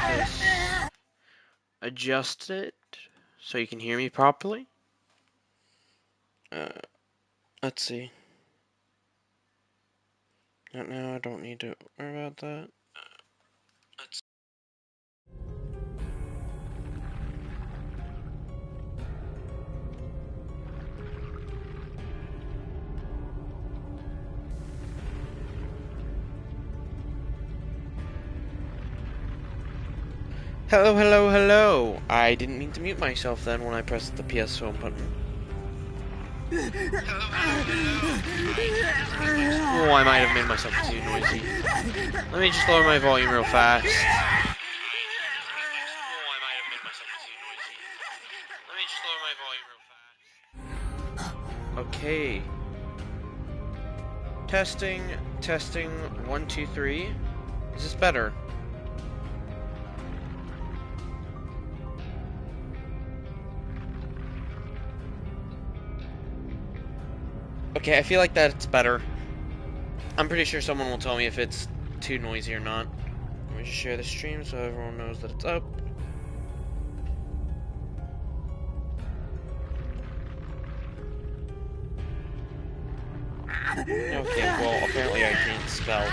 this adjusted so you can hear me properly. Let's see. No, I don't need to worry about that. Hello, hello, hello! I didn't mean to mute myself then when I pressed the PS home button. Oh, I might have made myself too noisy. Let me just lower my volume real fast. Okay. Testing, 1, 2, 3. Is this better? Okay, I feel like that's better. I'm pretty sure someone will tell me if it's too noisy or not. Let me just share the stream so everyone knows that it's up. Okay, well, apparently I can't spell.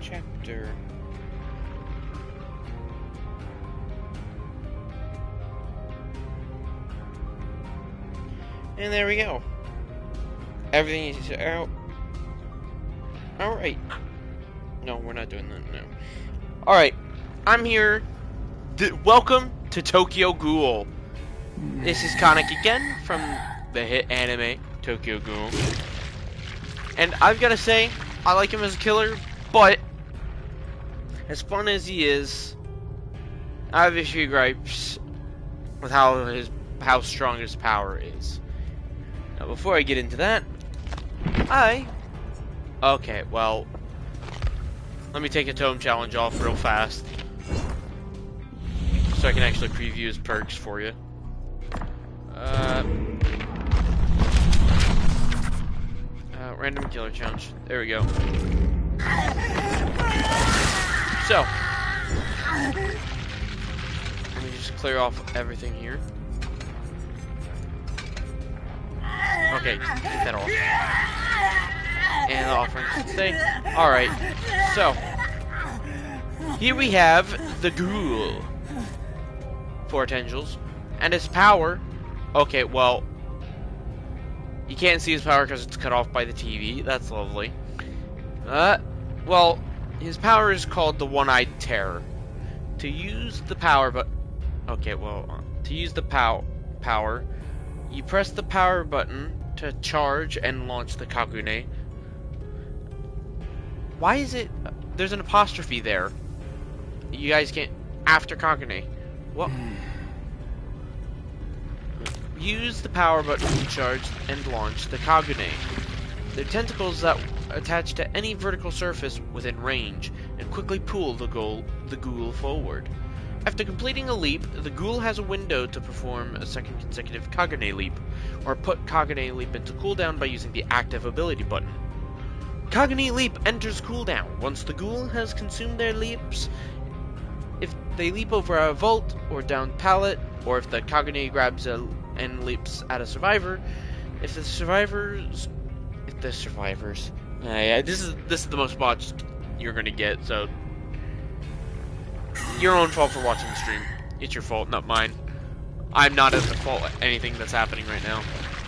Chapter. And there we go. Everything is out. Alright. No, we're not doing that now. Alright. I'm here. Welcome to Tokyo Ghoul. This is kaneki again from the hit anime Tokyo Ghoul. And I've got to say, I like him as a killer, but as fun as he is, I have a few gripes with how strong his power is. Now, before I get into that, okay, well, let me take a tome challenge off real fast, so I can actually preview his perks for you. Random killer challenge. There we go. So, let me just clear off everything here. Okay, get that off. And the offering should stay. Alright, so here we have the ghoul. 4 tendrils. And his power. Okay, well, you can't see his power because it's cut off by the TV. That's lovely. Well, his power is called the One-Eyed Terror. To use the power, to use the power, you press the power button to charge and launch the Kagune. Why is it? There's an apostrophe there. You guys can't. After Kagune. What? Use the power button to charge and launch the Kagune. They're tentacles that attach to any vertical surface within range and quickly pull the ghoul forward. After completing a leap, the ghoul has a window to perform a second consecutive Kagune leap, or put Kagune leap into cooldown by using the active ability button. Kagune leap enters cooldown once the ghoul has consumed their leaps. If they leap over a vault or down pallet, or if the Kagune grabs and leaps at a survivor, this is the most botched you're gonna get, so your own fault for watching the stream. It's your fault, not mine. I'm not at the fault of anything that's happening right now.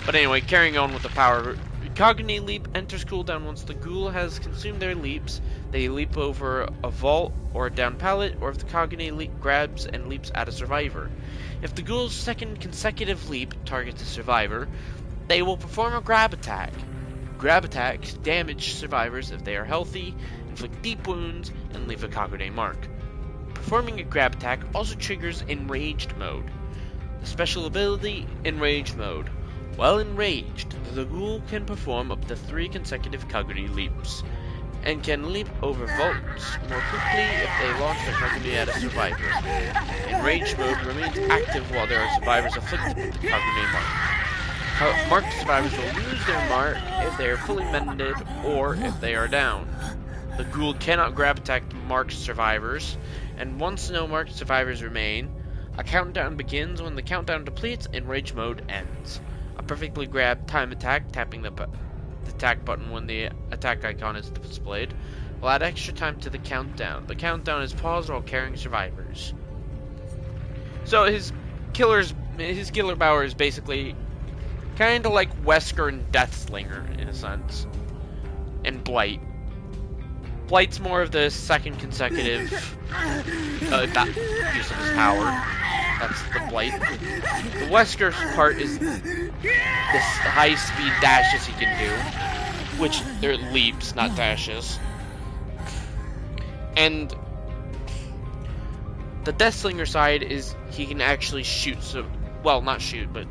But anyway, carrying on with the power. Kagune leap enters cooldown once the ghoul has consumed their leaps. They leap over a vault or a down pallet, or if the Kagune leap grabs and leaps at a survivor. If the ghoul's second consecutive leap targets a survivor, they will perform a grab attack. Grab attacks damage survivors if they are healthy, inflict deep wounds, and leave a Kagune mark. Performing a grab attack also triggers Enraged mode. The special ability, Enraged mode. While enraged, the ghoul can perform up to 3 consecutive Kaguni leaps, and can leap over vaults more quickly if they launch their Kaguni at a survivor. Enraged mode remains active while there are survivors afflicted with the Kaguni mark. Marked survivors will lose their mark if they are fully mended or if they are down. The ghoul cannot grab attack marked survivors, and once no marked survivors remain, a countdown begins. When the countdown depletes, enraged mode ends. A perfectly grab time attack, tapping the attack button when the attack icon is displayed, will add extra time to the countdown. The countdown is paused while carrying survivors. So his killer power is basically kind of like Wesker and Deathslinger in a sense, and Blight. Blight's more of the second consecutive use of his power. That's the Blight. The Wesker's part is this high-speed dashes he can do, which they're leaps, not dashes. And the Deathslinger side is he can actually shoot, well, not shoot, but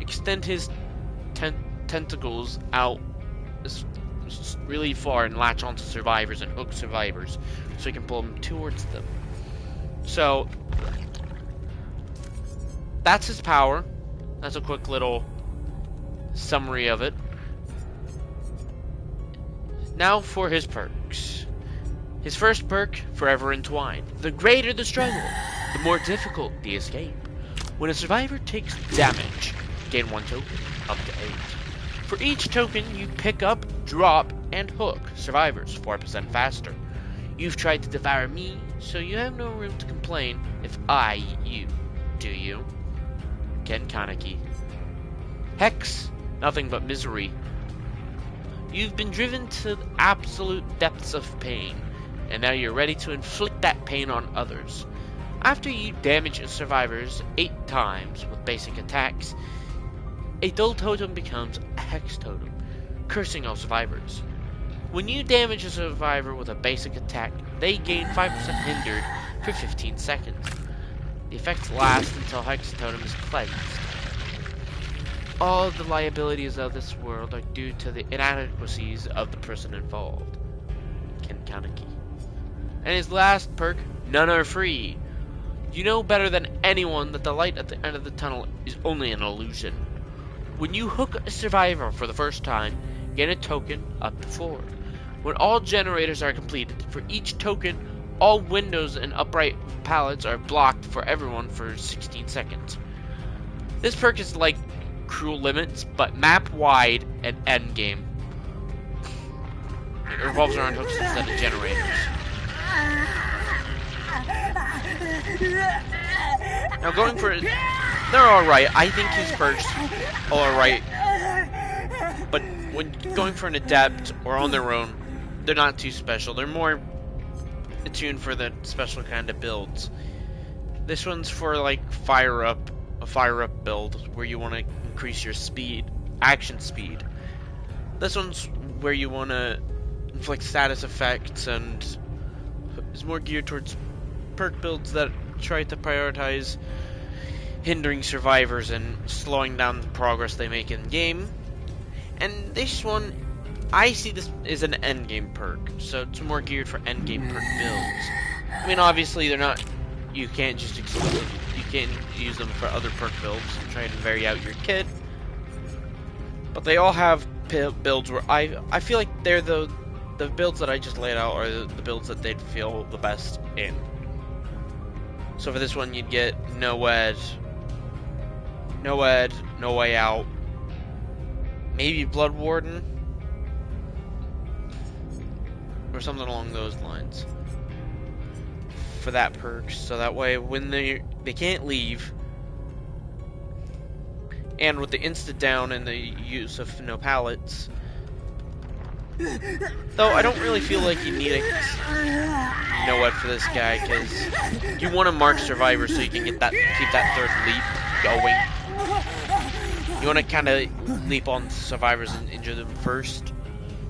extend his tentacles out really far and latch onto survivors and hook survivors, so he can pull them towards them. So that's his power. That's a quick little summary of it. Now for his perks. His first perk, Forever Entwined. The greater the struggle, the more difficult the escape. When a survivor takes damage, gain 1 token, up to 8. For each token, you pick up, drop, and hook survivors 4% faster. You've tried to devour me, so you have no room to complain if I eat you, do you? Kaneki. Hex, nothing but misery. You've been driven to absolute depths of pain, and now you're ready to inflict that pain on others. After you damage survivors 8 times with basic attacks, a dull totem becomes a hex totem, cursing all survivors. When you damage a survivor with a basic attack, they gain 5% hindered for 15 seconds. The effects last until hex totem is cleansed. All the liabilities of this world are due to the inadequacies of the person involved. Kaneki. And his last perk, None Are Free. You know better than anyone that the light at the end of the tunnel is only an illusion. When you hook a survivor for the first time, gain a token up to 4. When all generators are completed, for each token, all windows and upright pallets are blocked for everyone for 16 seconds. This perk is like Cruel Limits, but map-wide and endgame. It revolves around hooks instead of generators. Now going for it, they're alright. I think his perks are alright. But when going for an adept or on their own, they're not too special. They're more attuned for the special kind of builds. This one's for like a fire up build where you want to increase your speed, action speed. This one's where you want to inflict status effects and is more geared towards perk builds that try to prioritize hindering survivors and slowing down the progress they make in game. And this one, I see this as an endgame perk, so it's more geared for endgame perk builds. I mean, obviously they're not. You can't just you can't use them for other perk builds and try to vary out your kit. But they all have builds where I feel like they're the builds that I just laid out are the builds that they'd feel the best in. So for this one, you'd get No Way Out, maybe Blood Warden, or something along those lines for that perk. So that way, when they can't leave, and with the insta down and the use of no pallets. Though I don't really feel like you need a know-what for this guy, because you want to mark survivors so you can get keep that third leap going. You want to kind of leap on survivors and injure them first.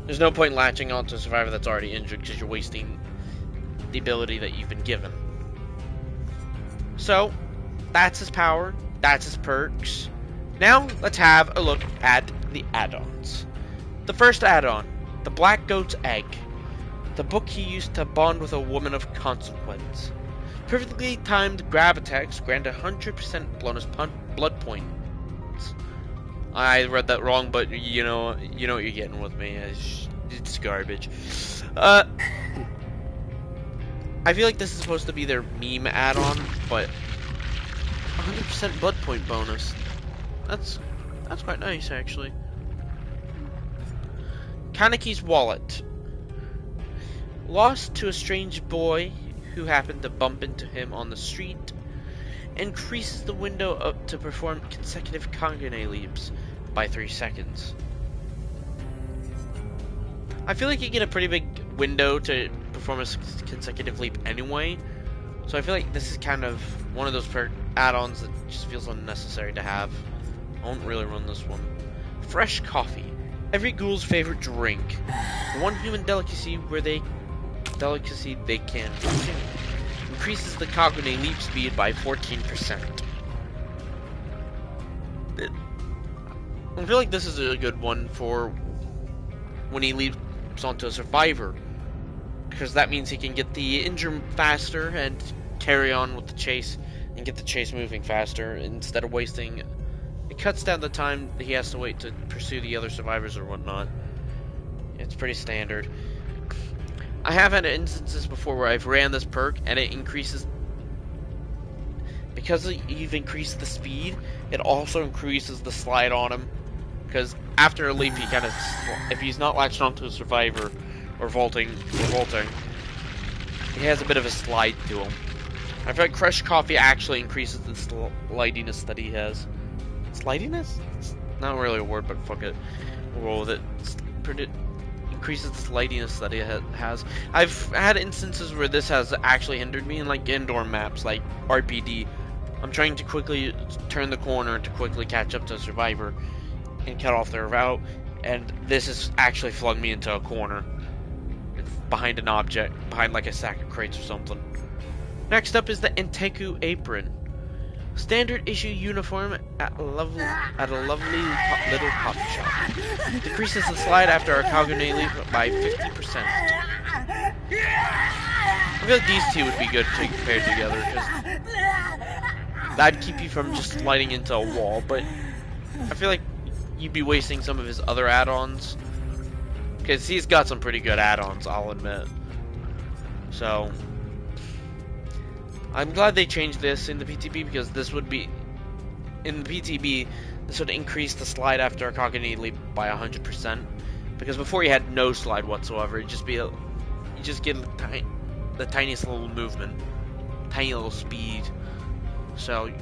There's no point latching onto a survivor that's already injured because you're wasting the ability that you've been given. So, that's his power, that's his perks. Now let's have a look at the add-ons. The first add-on, the Black Goat's Egg. The book he used to bond with a woman of consequence. Perfectly timed grab attacks grant 100% bonus blood points. I read that wrong, but you know what you're getting with me. It's garbage. I feel like this is supposed to be their meme add-on, but 100% blood point bonus. That's quite nice, actually. Kaneki's wallet. Lost to a strange boy who happened to bump into him on the street. Increases the window up to perform consecutive kaneki leaps by 3 seconds. I feel like you get a pretty big window to perform a consecutive leap anyway, so I feel like this is kind of one of those add-ons that just feels unnecessary to have. I won't really run this one. Fresh coffee. Every ghoul's favorite drink. One human delicacy they can consume. Increases the kaneki leap speed by 14%. I feel like this is a good one for when he leaps onto a survivor, because that means he can get the injured faster and carry on with the chase and get the chase moving faster instead of wasting. It cuts down the time that he has to wait to pursue the other survivors or whatnot. It's pretty standard. I have had instances before where I've ran this perk and it increases, because you've increased the speed, it also increases the slide on him. Because after a leap, he kind of, if he's not latched onto a survivor or vaulting, he has a bit of a slide to him. I feel like Fresh Coffee actually increases the slidiness that he has. Slidiness? It's not really a word, but fuck it. We'll roll with it. Increases the slidiness that he has. I've had instances where this has actually hindered me in like indoor maps, like RPD. I'm trying to quickly turn the corner to quickly catch up to a survivor and cut off their route, and this has actually flung me into a corner behind an object, behind like a sack of crates or something. Next up is the Enteku apron. Standard issue uniform at a lovely little coffee shop. Decreases the slide after a kaneki leap by 50%. I feel like these two would be good to pair together, because that'd keep you from just sliding into a wall, but I feel like you'd be wasting some of his other add-ons, because he's got some pretty good add-ons, I'll admit. So I'm glad they changed this in the PTB, because this would be, in the PTB, this would increase the slide after a kaneki leap by 100%, because before you had no slide whatsoever. It'd just be you just get the tiniest little movement, tiny little speed. So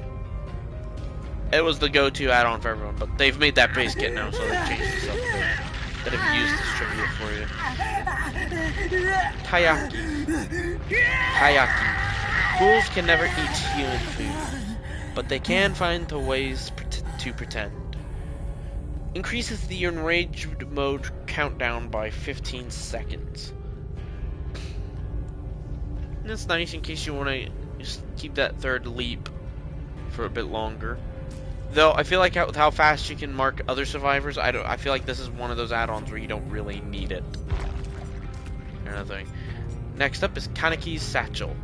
it was the go-to add-on for everyone, but they've made that base kit now, so they've changed this up a bit. That have used this trivia for you. Kayaki. Ghouls can never eat human food, but they can find the ways to pretend. Increases the enraged mode countdown by 15 seconds. And that's nice in case you want to just keep that third leap for a bit longer. Though I feel like with how fast you can mark other survivors, I feel like this is one of those add-ons where you don't really need it. Kind of thing. Next up is Kaneki's satchel.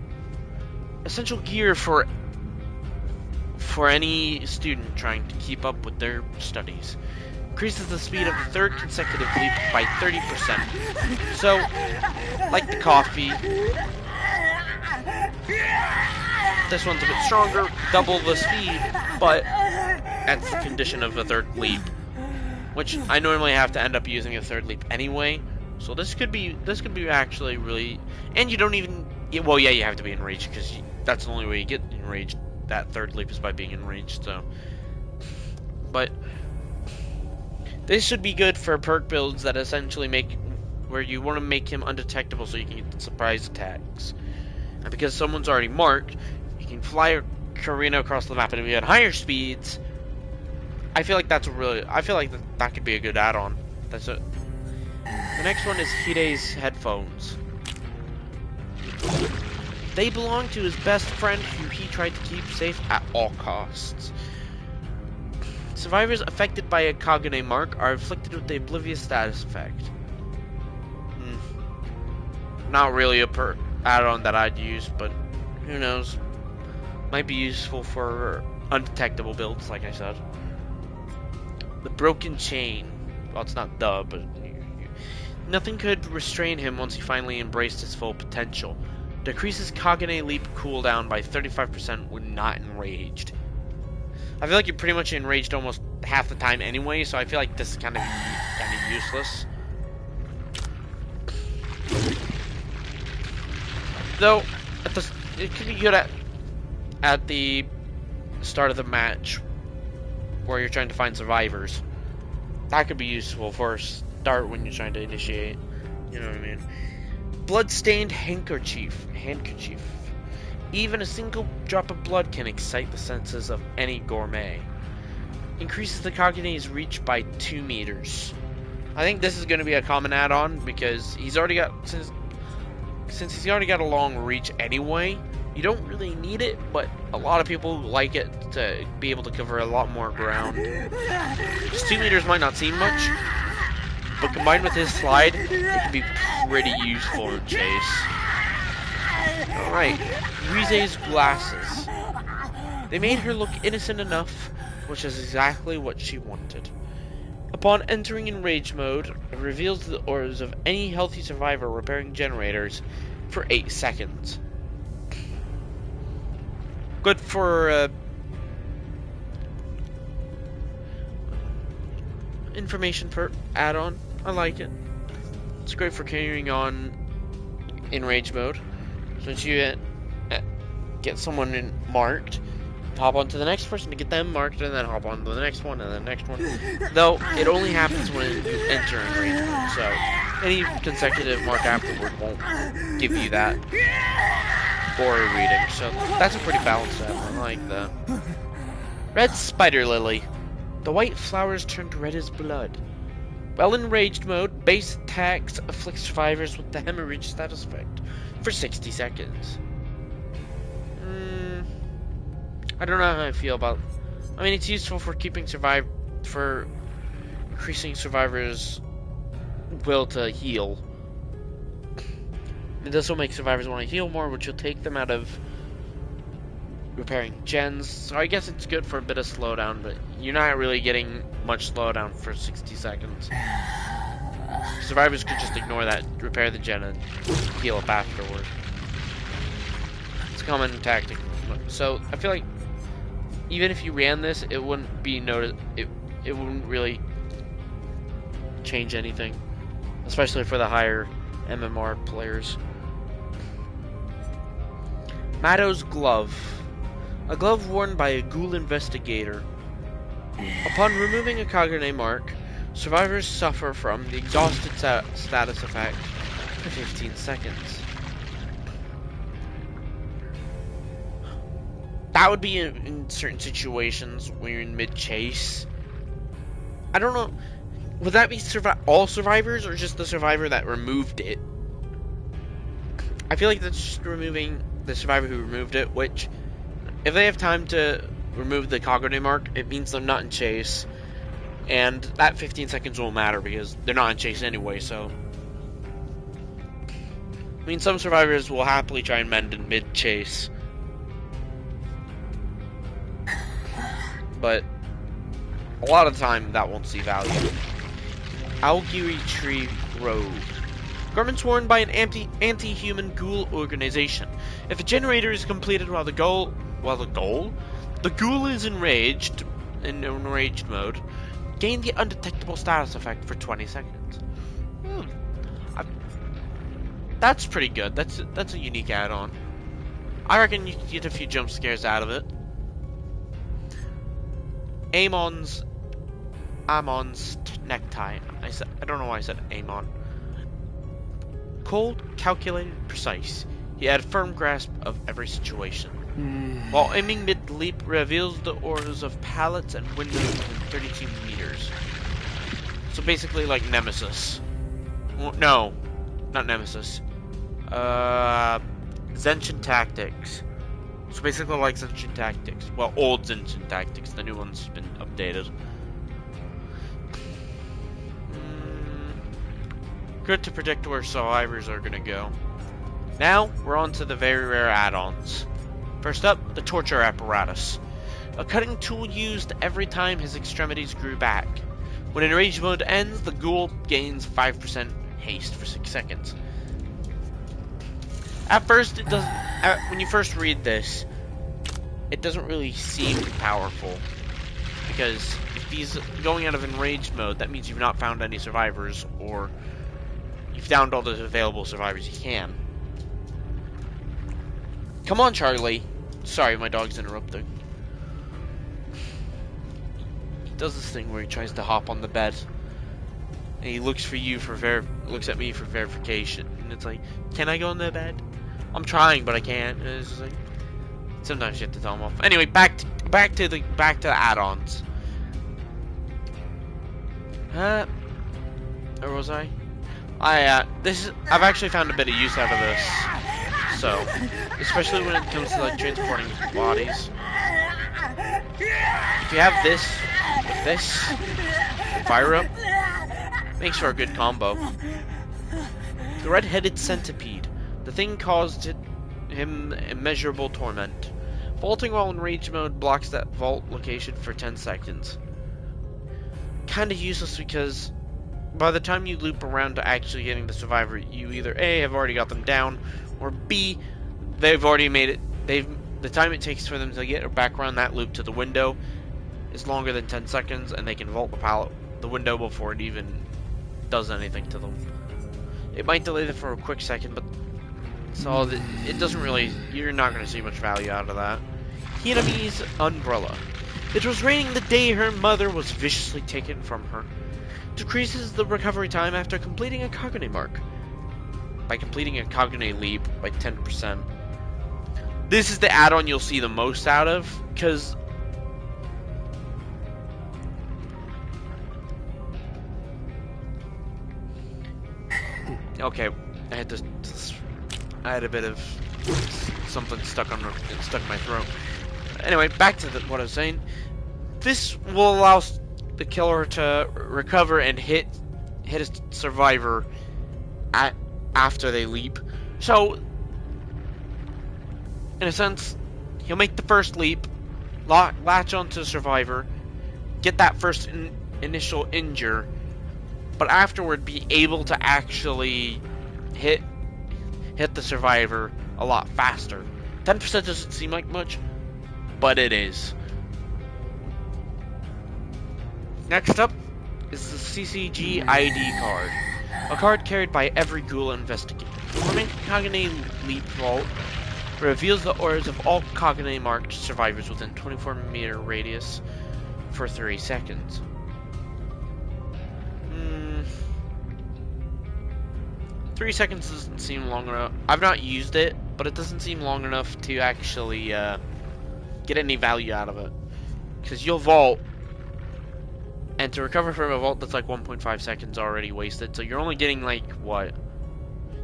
Essential gear for any student trying to keep up with their studies. Increases the speed of the third consecutive leap by 30%. So, like the coffee, this one's a bit stronger, double the speed, but at the condition of a third leap, which I normally have to end up using a third leap anyway. So this could be actually really, and you don't even, well, yeah, you have to be enraged, because that's the only way you get enraged. That third leap is by being enraged. So, but this should be good for perk builds that essentially make, where you want to make him undetectable so you can get surprise attacks. And because someone's already marked, you can fly Karina across the map, and if you had higher speeds, I feel like that could be a good add-on. That's it. The next one is Hide's headphones. They belong to his best friend, who he tried to keep safe at all costs. Survivors affected by a Kagane mark are afflicted with the Oblivious status effect. Not really a add-on that I'd use, but who knows. Might be useful for undetectable builds, like I said. The Broken Chain. Well, it's not the, but nothing could restrain him once he finally embraced his full potential. Decreases Kagane leap cooldown by 35% when not enraged. I feel like you're pretty much enraged almost half the time anyway, so I feel like this is kind of useless. Though, it could be good at the start of the match, where you're trying to find survivors. That could be useful for a start when you're trying to initiate. You know what I mean? Bloodstained handkerchief. Even a single drop of blood can excite the senses of any gourmet. Increases the Kagane's reach by 2 meters. I think this is going to be a common add-on because he's already got since he's already got a long reach anyway. You don't really need it, but a lot of people like it to be able to cover a lot more ground. Just 2 meters might not seem much, but combined with his slide, it can be pretty useful in chase. Alright, Rize's glasses. They made her look innocent enough, which is exactly what she wanted. Upon entering enrage mode, it reveals the auras of any healthy survivor repairing generators for 8 seconds. Good for information per add-on. I like it. It's great for carrying on enrage mode. Since you get someone marked, hop on to the next person to get them marked, and then hop on to the next one, and then the next one. Though, it only happens when you enter enrage mode, so any consecutive mark afterward won't give you that aura reading. So that's a pretty balanced add-on. I like that. Red Spider Lily. The white flowers turned red as blood. While enraged mode, base attacks afflict survivors with the hemorrhage status effect for 60 seconds. I don't know how I feel about. I mean, it's useful for keeping for increasing survivors' will to heal. This will make survivors want to heal more, which will take them out of repairing gens. So I guess it's good for a bit of slowdown, but you're not really getting much slowdown for 60 seconds. Survivors could just ignore that, repair the gen, and heal up afterward. It's a common tactic. So I feel like even if you ran this, it wouldn't be noticed. It wouldn't really change anything, especially for the higher MMR players. Mado's glove. A glove worn by a ghoul investigator. Upon removing a Kagane mark, survivors suffer from the exhausted status effect for 15 seconds. That would be in certain situations when you're in mid-chase. I don't know. Would that be all survivors or just the survivor that removed it? I feel like that's just removing the survivor who removed it, which, if they have time to remove the Kagane mark, it means they're not in chase. And that 15 seconds won't matter because they're not in chase anyway, so. I mean, some survivors will happily try and mend in mid-chase. But a lot of the time, that won't see value. Algiri Tree Robe. Garments worn by an anti-human ghoul organization. If a generator is completed while the ghoul is enraged mode, gain the undetectable status effect for 20 seconds. That's pretty good. That's a unique add-on. I reckon you could get a few jump scares out of it. Amon's necktie. I don't know why I said Amon. Cold, calculated, precise. He had a firm grasp of every situation. While aiming mid-leap reveals the auras of pallets and windows within 32 meters. So basically like Nemesis. No, not Nemesis. Zenshin Tactics. So basically like Zenshin Tactics. Well, old Zenshin Tactics. The new one's been updated. Good to predict where survivors are gonna go. Now, we're on to the very rare add-ons. First up, the torture apparatus. A cutting tool used every time his extremities grew back. When enraged mode ends, the ghoul gains 5% haste for 6 seconds. At first, it doesn't. When you first read this, it doesn't really seem powerful. Because if he's going out of enraged mode, that means you've not found any survivors, or you've downed all the available survivors you can. Come on, Charlie. Sorry, my dog's interrupting. He does this thing where he tries to hop on the bed, and he looks for you for looks at me for verification, and it's like, can I go on the bed? I'm trying, but I can't. And it's just like, sometimes you have to tell him off. Anyway, back to the add-ons. Where was I? I've actually found a bit of use out of this. So, especially when it comes to like transporting bodies. If you have this with this, fire up, makes for a good combo. The red-headed centipede. The thing caused him immeasurable torment. Vaulting while in rage mode blocks that vault location for 10 seconds. Kinda useless because by the time you loop around to actually getting the survivor, you either A, have already got them down, or B, they've already made it. The time it takes for them to get back around that loop to the window is longer than 10 seconds, and they can vault the window before it even does anything to them. It might delay them for a quick second, but so it doesn't really. You're not going to see much value out of that. Hinami's umbrella. It was raining the day her mother was viciously taken from her. Decreases the recovery time after completing a Kagane mark. By completing a Kagane leap by 10%. This is the add-on you'll see the most out of, because okay, I had a bit of something stuck in my throat. Anyway, back to what I was saying. This will allow the killer to recover and hit a survivor after they leap. So, in a sense, he'll make the first leap, latch onto the survivor, get that first initial injure, but afterward be able to actually hit the survivor a lot faster. 10% doesn't seem like much, but it is. Next up is the CCG ID card. A card carried by every ghoul investigator. Performing Kagane Leap Vault reveals the auras of all Kagane marked survivors within 24-meter radius for 3 seconds. 3 seconds doesn't seem long enough. I've not used it, but it doesn't seem long enough to actually get any value out of it. Because you'll vault, and to recover from a vault that's like 1.5 seconds already wasted, so you're only getting like, what?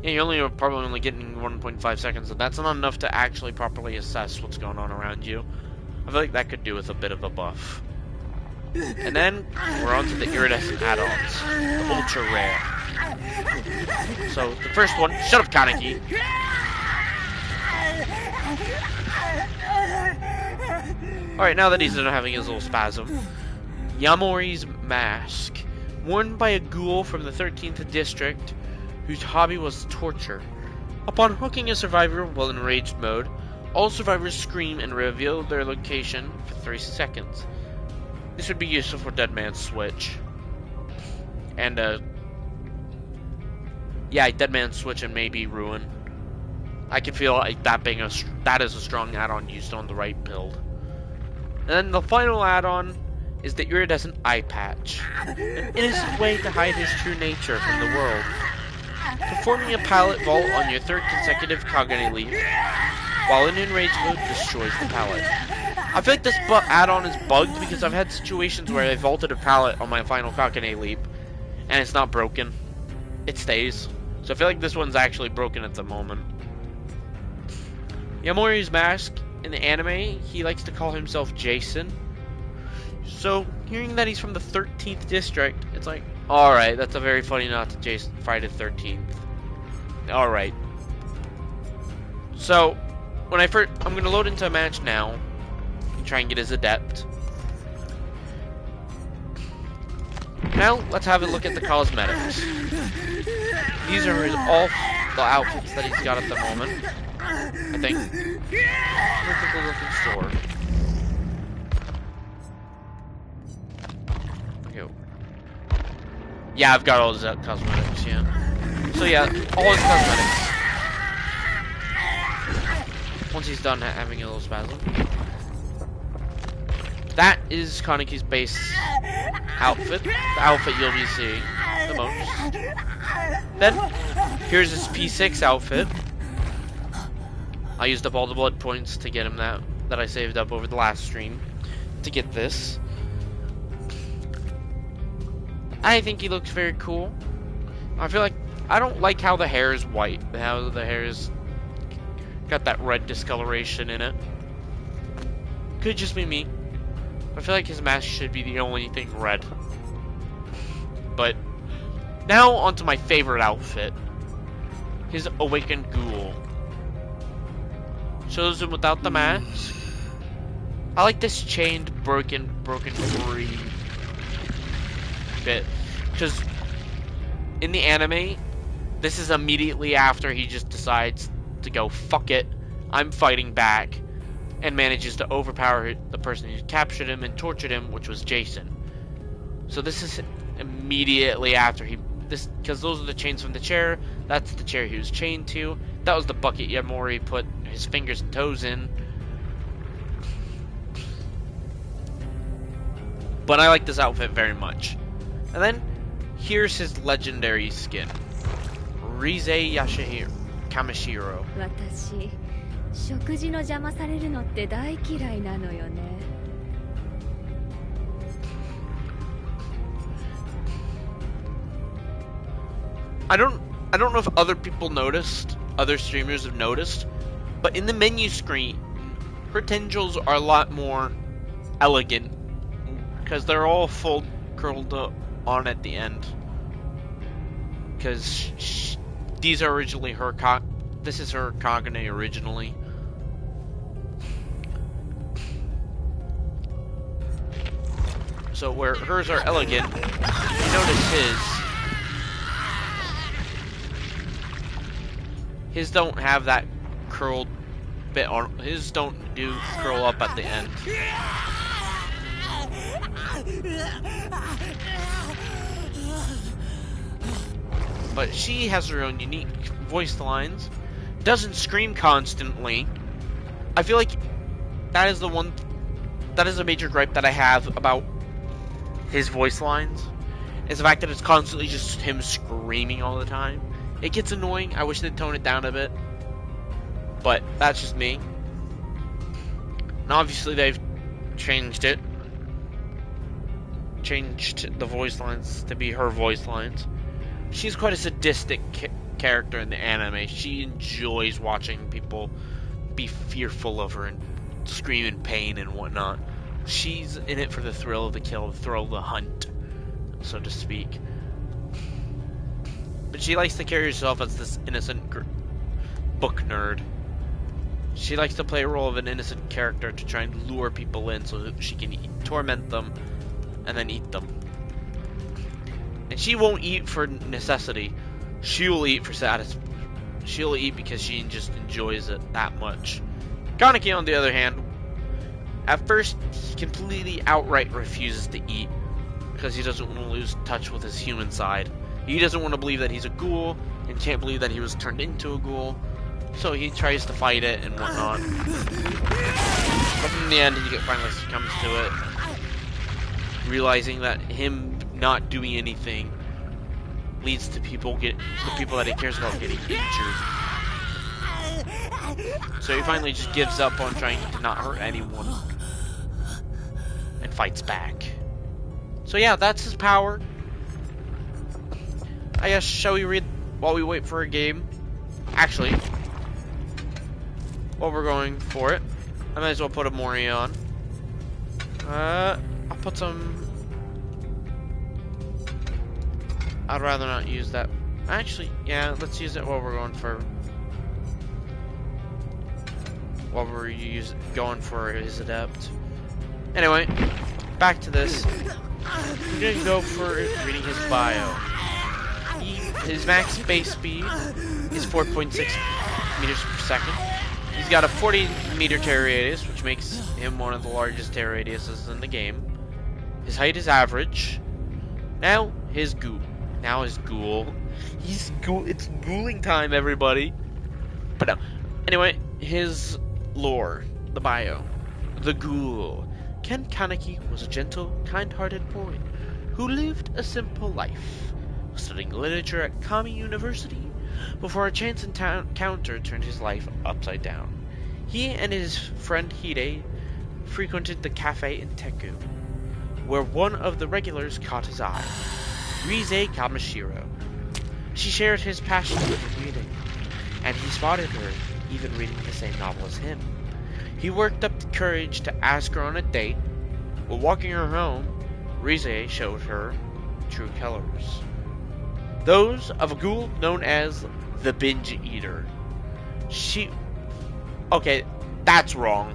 Yeah, you're probably only getting 1.5 seconds, and that's not enough to actually properly assess what's going on around you. I feel like that could do with a bit of a buff. And then, we're on to the iridescent add-ons. The ultra rare. So, the first one, shut up, Kaneki! Alright, now that he's done having his little spasm. Yamori's mask. Worn by a ghoul from the 13th district, whose hobby was torture. Upon hooking a survivor while in raged mode, all survivors scream and reveal their location for 3 seconds. This would be useful for Dead Man's Switch. And, yeah, Dead Man's Switch and maybe Ruin. I can feel like that is a strong add-on used on the right build. And then the final add-on is the iridescent eye patch. An innocent way to hide his true nature from the world. Performing a pallet vault on your 3rd consecutive Kagane leap, while in enraged mode, destroys the pallet. I feel like this add-on is bugged because I've had situations where I vaulted a pallet on my final Kagane leap, and it's not broken. It stays. So I feel like this one's actually broken at the moment. Yamori's mask, in the anime, he likes to call himself Jason. So, hearing that he's from the 13th district, it's like, Alright, that's a very funny nod to Jason Friday the 13th. Alright. So, when I'm gonna load into a match now and try and get his adept. Now, let's have a look at the cosmetics. These are all the outfits that he's got at the moment. I think. Mythical looking sword. Okay. Yeah, I've got all his cosmetics, yeah. So yeah, all his cosmetics. Once he's done having a little spasm. That is Kaneki's base outfit. The outfit you'll be seeing the most. Then, here's his P6 outfit. I used up all the blood points to get him that I saved up over the last stream to get this. I think he looks very cool. I feel like I don't like how the hair is white. How the hair is got that red discoloration in it. Could just be me. I feel like his mask should be the only thing red. But now onto my favorite outfit. His awakened ghoul. Shows him without the mask. I like this chained, broken free bit. Because in the anime, this is immediately after he just decides to go, fuck it, I'm fighting back. And manages to overpower the person who captured him and tortured him, which was Jason. So this is immediately after because those are the chains from the chair. That's the chair he was chained to. That was the bucket Yamori put his fingers and toes in. But I like this outfit very much. And then, here's his legendary skin. Rize Kamishiro. 私、食事の邪魔されるのって大嫌いなのよね。I don't know if other people noticed, other streamers have noticed, but in the menu screen, her tendrils are a lot more elegant because they're all full curled up on at the end. Because these are originally her this is her Kagane originally. So where hers are elegant, you notice his don't have that curled bit on. His don't do curl up at the end. But she has her own unique voice lines. Doesn't scream constantly. I feel like that is a major gripe that I have about his voice lines. Is the fact that it's constantly just him screaming all the time. It gets annoying. I wish they'd tone it down a bit. But that's just me. And obviously they've changed it. Changed the voice lines to be her voice lines. She's quite a sadistic character in the anime. She enjoys watching people be fearful of her and scream in pain and whatnot. She's in it for the thrill of the kill, the thrill of the hunt, so to speak. But she likes to carry herself as this innocent book nerd. She likes to play a role of an innocent character to try and lure people in so that she can torment them and then eat them. And she won't eat for necessity. She will eat for she'll eat because she just enjoys it that much. Kaneki, on the other hand, at first, he completely outright refuses to eat because he doesn't want to lose touch with his human side. He doesn't want to believe that he's a ghoul and can't believe that he was turned into a ghoul. So he tries to fight it and whatnot. But in the end, he finally succumbs to it, realizing that him not doing anything leads to the people that he cares about getting injured. So he finally just gives up on trying to not hurt anyone and fights back. So yeah, that's his power. I guess, shall we read while we wait for a game? Actually, while we're going for it, I might as well put a Mori on. I'll put some I'd rather not use that. Actually, yeah, let's use it while we're going for... While we're going for his adept. Anyway, back to this. We're gonna go for reading his bio. His max base speed is 4.6 meters per second. He's got a 40-meter tear radius, which makes him one of the largest tear radiuses in the game. His height is average. Now his ghoul. He's ghoul. It's ghouling time, everybody. But no. Anyway, his lore, the bio, the ghoul. Ken Kaneki was a gentle, kind-hearted boy who lived a simple life, studying literature at Kami University before a chance encounter turned his life upside down. He and his friend Hide frequented the cafe in Teku, where one of the regulars caught his eye, Rise Kamashiro. She shared his passion for reading, and he spotted her even reading the same novel as him. He worked up the courage to ask her on a date. While walking her home, Rise showed her true colors. Those of a ghoul known as the Binge Eater. Okay, that's wrong.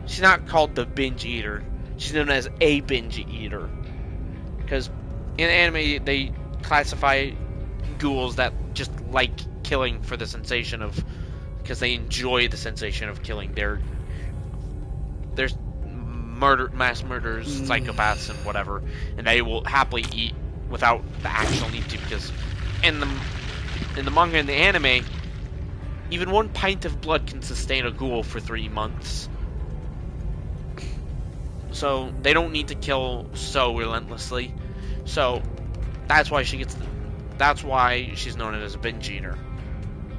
She's not called the Binge Eater. She's known as a Binge Eater. Because in anime, they classify ghouls that just like killing for the sensation of... Because they enjoy the sensation of killing. There's mass murderers, psychopaths, and whatever. And they will happily eat without the actual need to. Because in the manga and the anime, even 1 pint of blood can sustain a ghoul for 3 months. So they don't need to kill so relentlessly. So that's why that's why she's known as a binge eater.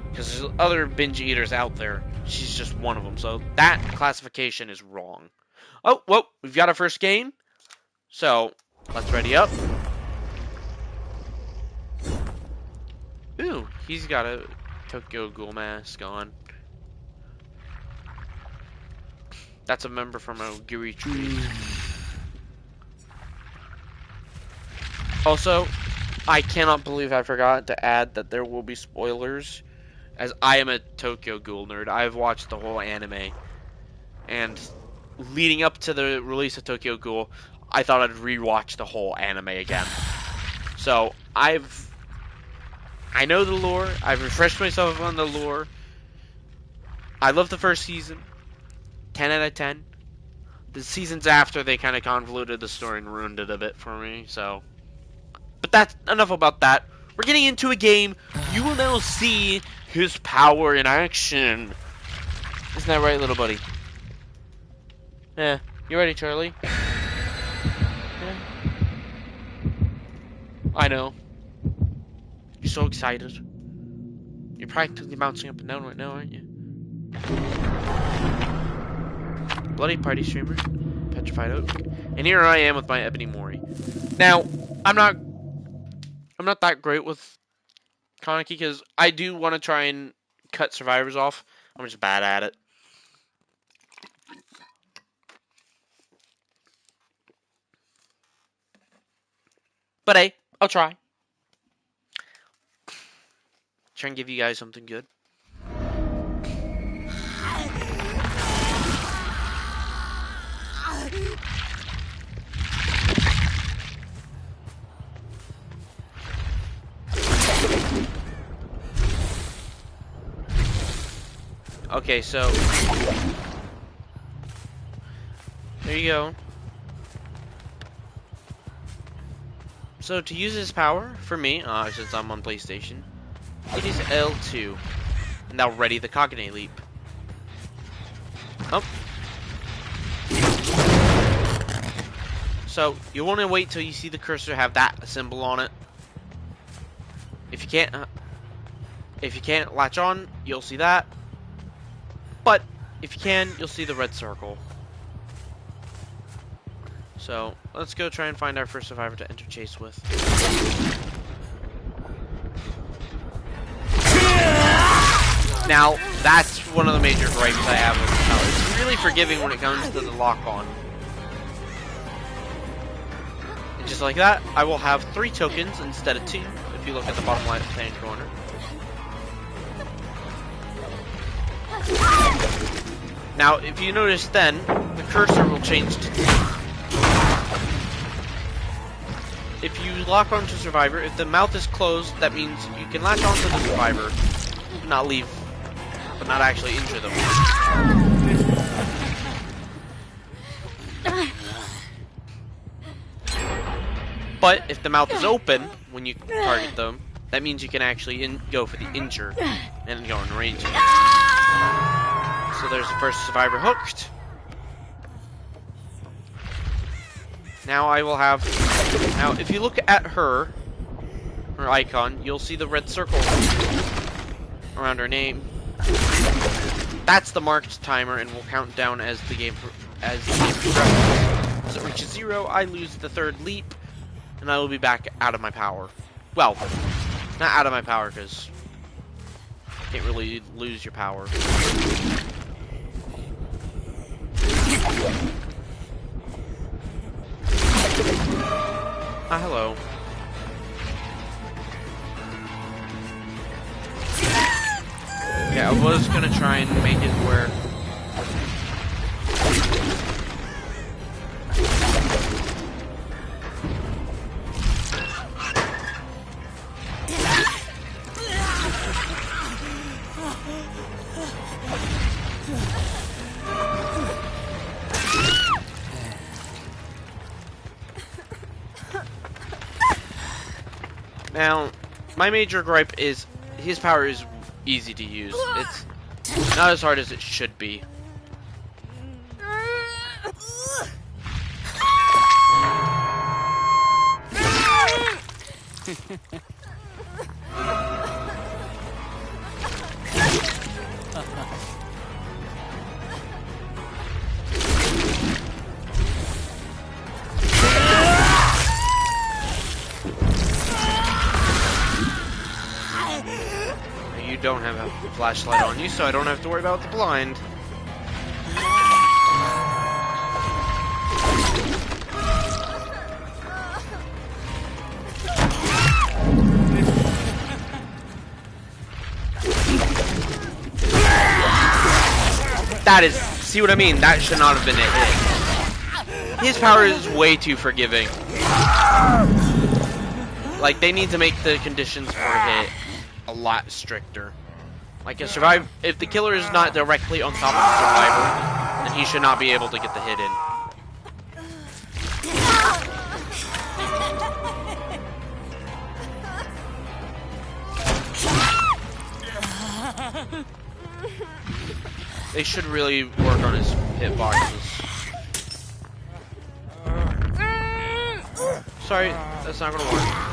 Because there's other binge eaters out there. She's just one of them. So that classification is wrong. Oh, well, we've got our first game. So let's ready up. Ooh, he's got a Tokyo Ghoul mask on. That's a member from a Giri tree. Also, I cannot believe I forgot to add that there will be spoilers, as I am a Tokyo Ghoul nerd. I've watched the whole anime, and leading up to the release of Tokyo Ghoul, I thought I'd rewatch the whole anime again. So I know the lore. I've refreshed myself on the lore. I love the first season. 10 out of 10. The seasons after, they kind of convoluted the story and ruined it a bit for me, so... But that's enough about that. We're getting into a game. You will now see his power in action. Isn't that right, little buddy? Yeah. You ready, Charlie? Yeah. I know. You're so excited. You're practically bouncing up and down right now, aren't you? Bloody Party Streamer, Petrified Oak, and here I am with my Ebony Mori. Now, I'm not that great with kaneki because I do want to try and cut survivors off. I'm just bad at it. But hey, I'll try. Try and give you guys something good. Okay, so there you go. So to use this power, for me, since I'm on PlayStation, it is L2. And now ready the Kagane Leap. Oh. So you want to wait till you see the cursor have that symbol on it. If you can't latch on, you'll see that. But if you can, you'll see the red circle. So let's go try and find our first survivor to enter chase with. Now, that's one of the major gripes I have with the power. It's really forgiving when it comes to the lock-on. It just like that, I will have 3 tokens instead of 2, if you look at the bottom left-hand corner. Now, if you notice then, the cursor will change to 2. If you lock onto Survivor, if the mouth is closed, that means you can latch onto the Survivor, not leave, but not actually injure them. But if the mouth is open when you target them, that means you can actually go for the injure and go in range. So there's the first Survivor hooked. Now I will have... Now if you look at her icon, you'll see the red circle around her name. That's the marked timer and will count down as the game progresses. As it reaches 0, I lose the 3rd leap, and I will be back out of my power. Well, not out of my power, because you can't really lose your power. Ah, hello. Yeah, I was gonna try and make it where... Now, my major gripe is his power is easy to use. It's not as hard as it should be. You don't have a flashlight on you, so I don't have to worry about the blind. That is, see what I mean? That should not have been a hit. His power is way too forgiving. Like, they need to make the conditions for a hit a lot stricter. Like, if the killer is not directly on top of the survivor, then he should not be able to get the hit in. They should really work on his hitboxes. Sorry, that's not gonna work.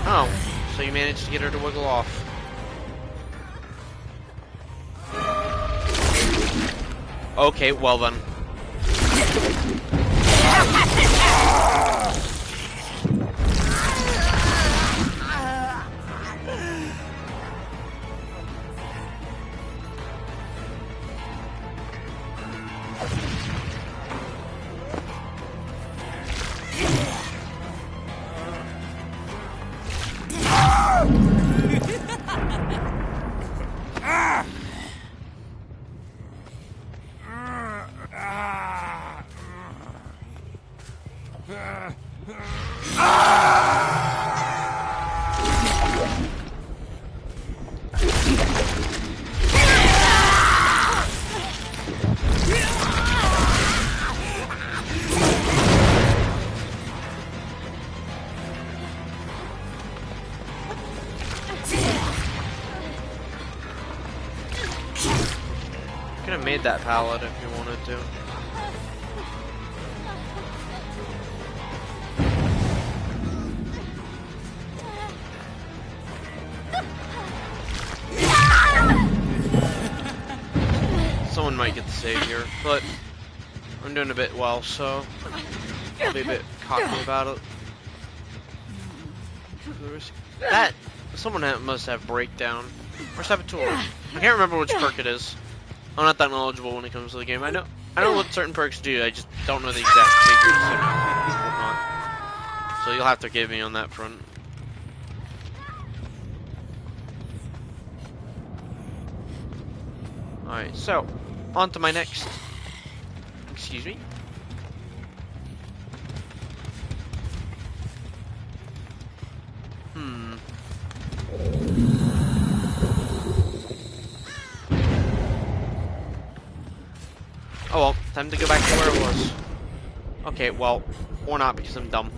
Oh, so you managed to get her to wiggle off. Okay, well then. Could have made that pallet if you wanted to. Someone might get the save here, but I'm doing a bit well, so I'll be a bit cocky about it. That someone must have breakdown. Or Saboteur. I can't remember which perk it is. I'm not that knowledgeable when it comes to the game. I know what certain perks do, I just don't know the exact figures and whatnot. So you'll have to forgive me on that front. Alright, so, on to my next... Excuse me? Oh well, time to go back to where it was. Okay, well, or not because I'm dumb.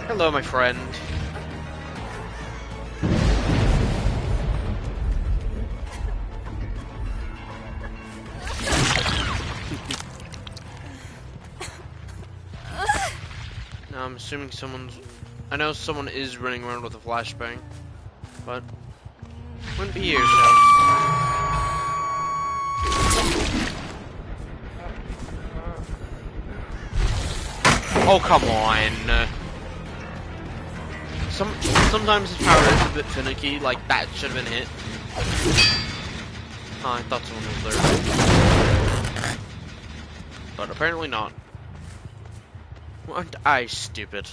Hello, my friend. Now I'm assuming I know someone is running around with a flashbang, but wouldn't be you, so. Oh, come on. Sometimes his power is a bit finicky, like that should have been hit. Oh, I thought someone was there. But apparently not. Aren't I stupid?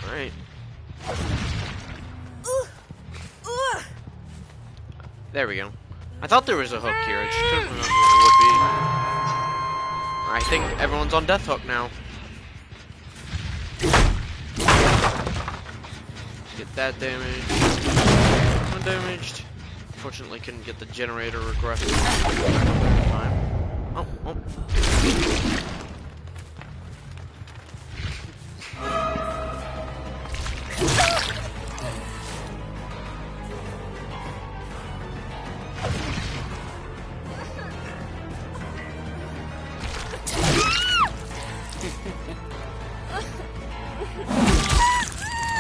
Alright. There we go. I thought there was a hook here, I just couldn't remember what it would be. I think everyone's on death hook now. Get that damaged. Undamaged. Unfortunately couldn't get the generator request. Oh, oh.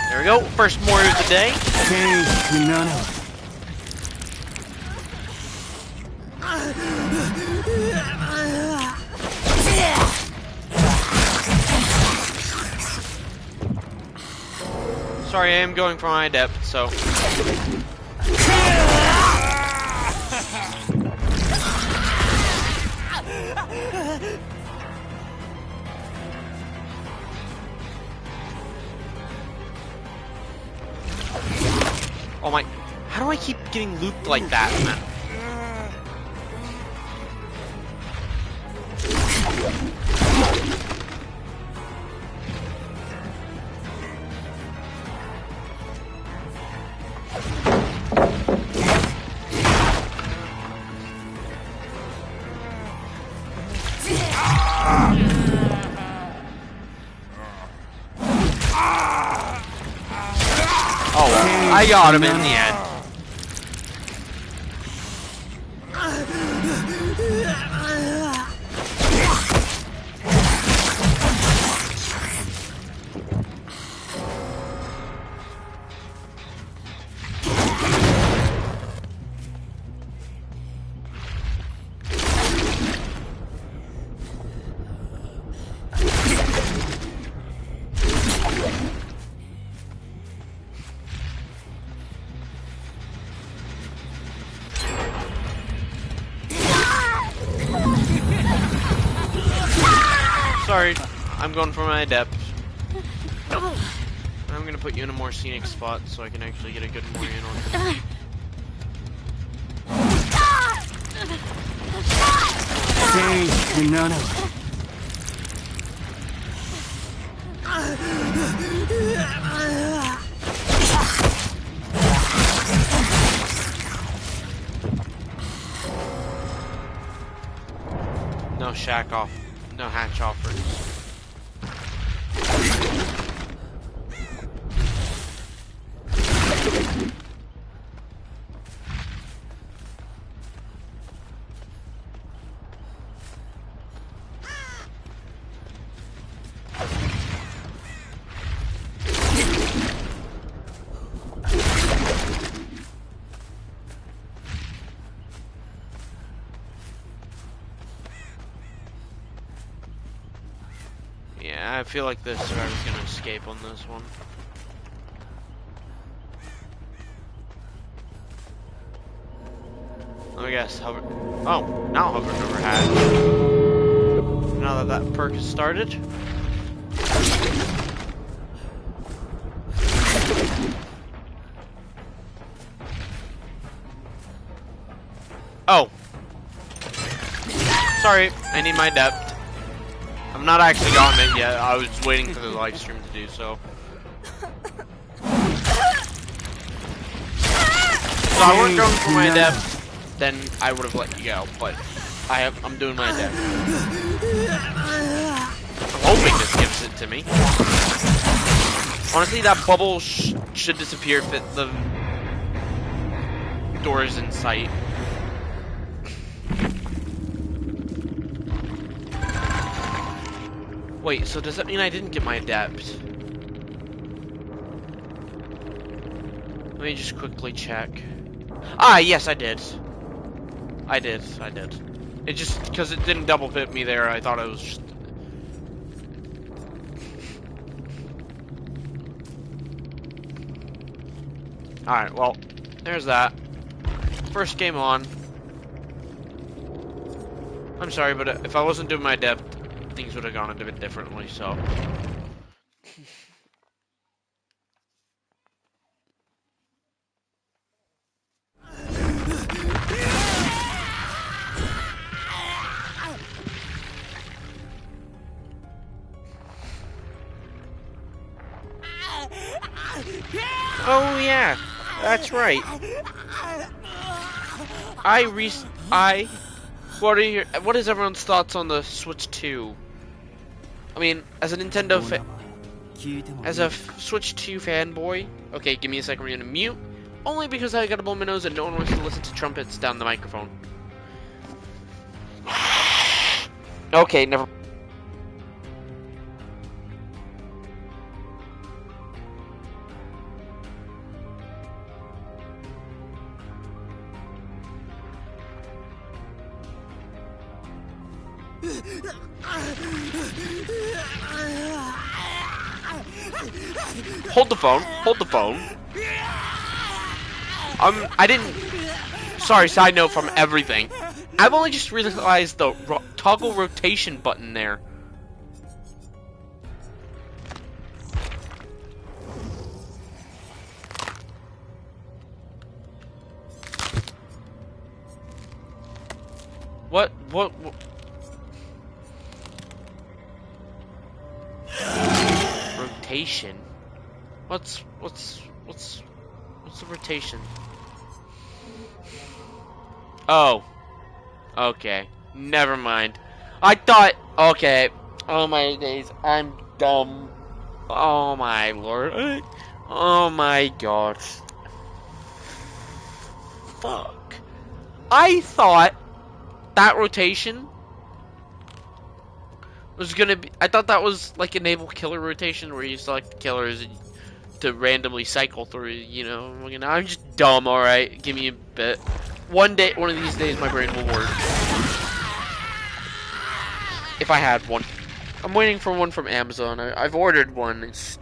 There we go, first Mori of the day. Hey, Kunano. Sorry, I am going for my depth, so. Oh my, how do I keep getting looped like that, man? I got him in the end. Sorry, I'm going for my adept. I'm gonna put you in a more scenic spot so I can actually get a good Morian on him. No shack off. No hatch offerings. Yeah, I feel like this survivor's gonna escape on this one. I guess hover. Oh, now hovering over hatch. Now that that perk has started. Oh. Sorry, I need my adept. I'm not actually gotten it yet. I was waiting for the live stream to do so. If I weren't going for my adept, then I would have let you go. But I'm doing my adept. I'm hoping this gives it to me. Honestly, that bubble should disappear if the door is in sight. Wait, so does that mean I didn't get my adept? Let me just quickly check. Ah, yes, I did. I did. It just, because it didn't double hit me there, I thought it was just... Alright, well, there's that. First game on. I'm sorry, but if I wasn't doing my adept, things would have gone a bit differently, so. Oh yeah, that's right. What is everyone's thoughts on the Switch 2? I mean, as a as a Switch 2 fanboy, okay, give me a second, we're gonna mute. Only because I got a blow my nose and no one wants to listen to trumpets down the microphone. Okay, never. Hold the phone. Hold the phone. I didn't. Sorry, side note from everything. I've only just realized the toggle rotation button there. What? Rotation? What's the rotation? Oh. Okay. Never mind. I thought, okay. Oh my days, I'm dumb. Oh my lord. Oh my gosh. fuck? I thought that rotation was gonna be. I thought that was like a naval killer rotation where you select the killers and to randomly cycle through. You know, I'm just dumb. All right, give me a bit. One of these days, my brain will work. If I had one. I'm waiting for one from Amazon. I've ordered one. It's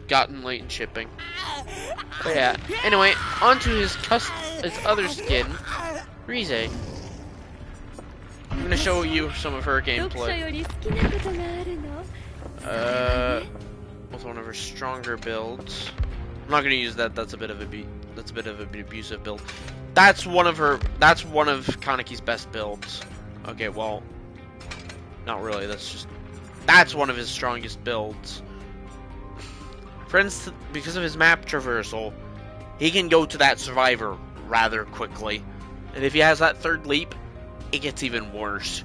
gotten late in shipping. But yeah. Anyway, onto his other skin, Rize. I'm gonna show you some of her gameplay. With one of her stronger builds. I'm not gonna use that. That's a bit of an abusive build. That's one of Kaneki's best builds. Okay, well, not really. That's one of his strongest builds. For instance, because of his map traversal, he can go to that survivor rather quickly. And if he has that third leap, it gets even worse.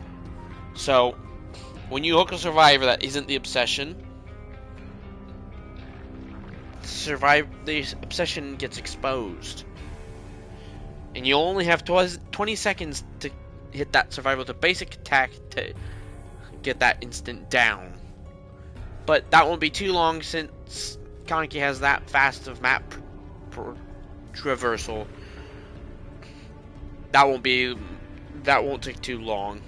So, when you hook a survivor that isn't the obsession, the obsession gets exposed. And you only have 20 seconds to hit that survivor with a basic attack to get that instant down. But that won't be too long since Kaneki has that fast of map traversal. That won't take too long.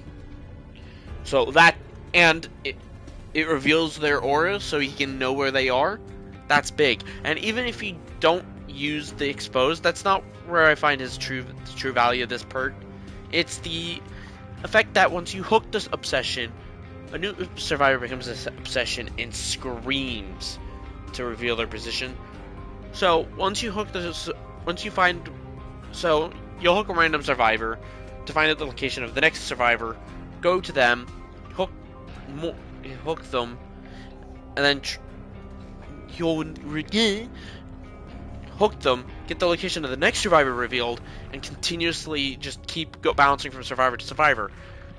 So that, and it reveals their auras so you can know where they are. That's big. And even if you don't use the exposed, that's not where I find his true value of this perk. It's the effect that once you hook this obsession, a new survivor becomes this obsession and screams to reveal their position. So once you hook this, you'll hook a random survivor to find out the location of the next survivor. Go to them, hook them, and then you'll hook them, get the location of the next survivor revealed, and continuously just keep bouncing from survivor to survivor.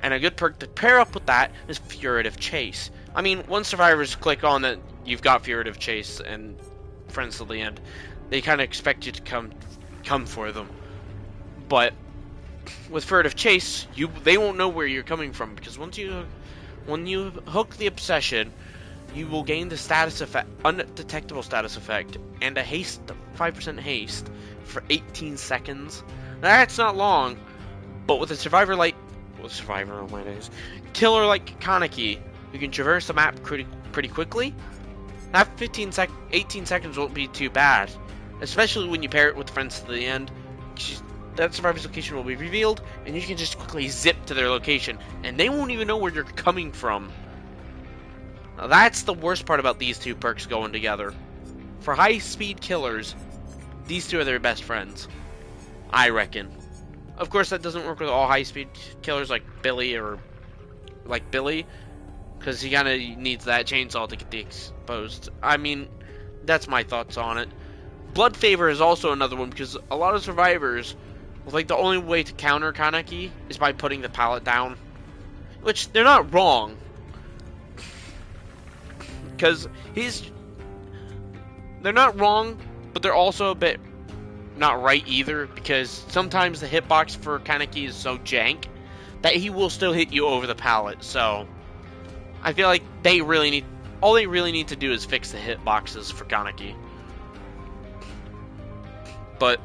And a good perk to pair up with that is Furtive Chase. I mean, once survivors click on that you've got Furtive Chase and friends till the end, they kind of expect you to come for them. But with Furtive Chase, they won't know where you're coming from, because when you hook the obsession, you will gain the status effect, undetectable status effect, and a 5% haste for 18 seconds. Now, that's not long, but with a killer like Kaneki, who can traverse the map pretty quickly, that 18 seconds won't be too bad, especially when you pair it with friends to the end. That survivor's location will be revealed, and you can just quickly zip to their location, and they won't even know where you're coming from. Now, that's the worst part about these two perks going together. For high-speed killers, these two are their best friends, I reckon. Of course, that doesn't work with all high-speed killers like Billy, because he kind of needs that chainsaw to get the exposed. I mean, that's my thoughts on it. Blood Favor is also another one, because a lot of survivors, like, the only way to counter Kaneki is by putting the pallet down. Which, they're not wrong. Because they're not wrong, but they're also a bit not right either, because sometimes the hitbox for Kaneki is so jank that he will still hit you over the pallet. So I feel like all they really need to do is fix the hitboxes for Kaneki. But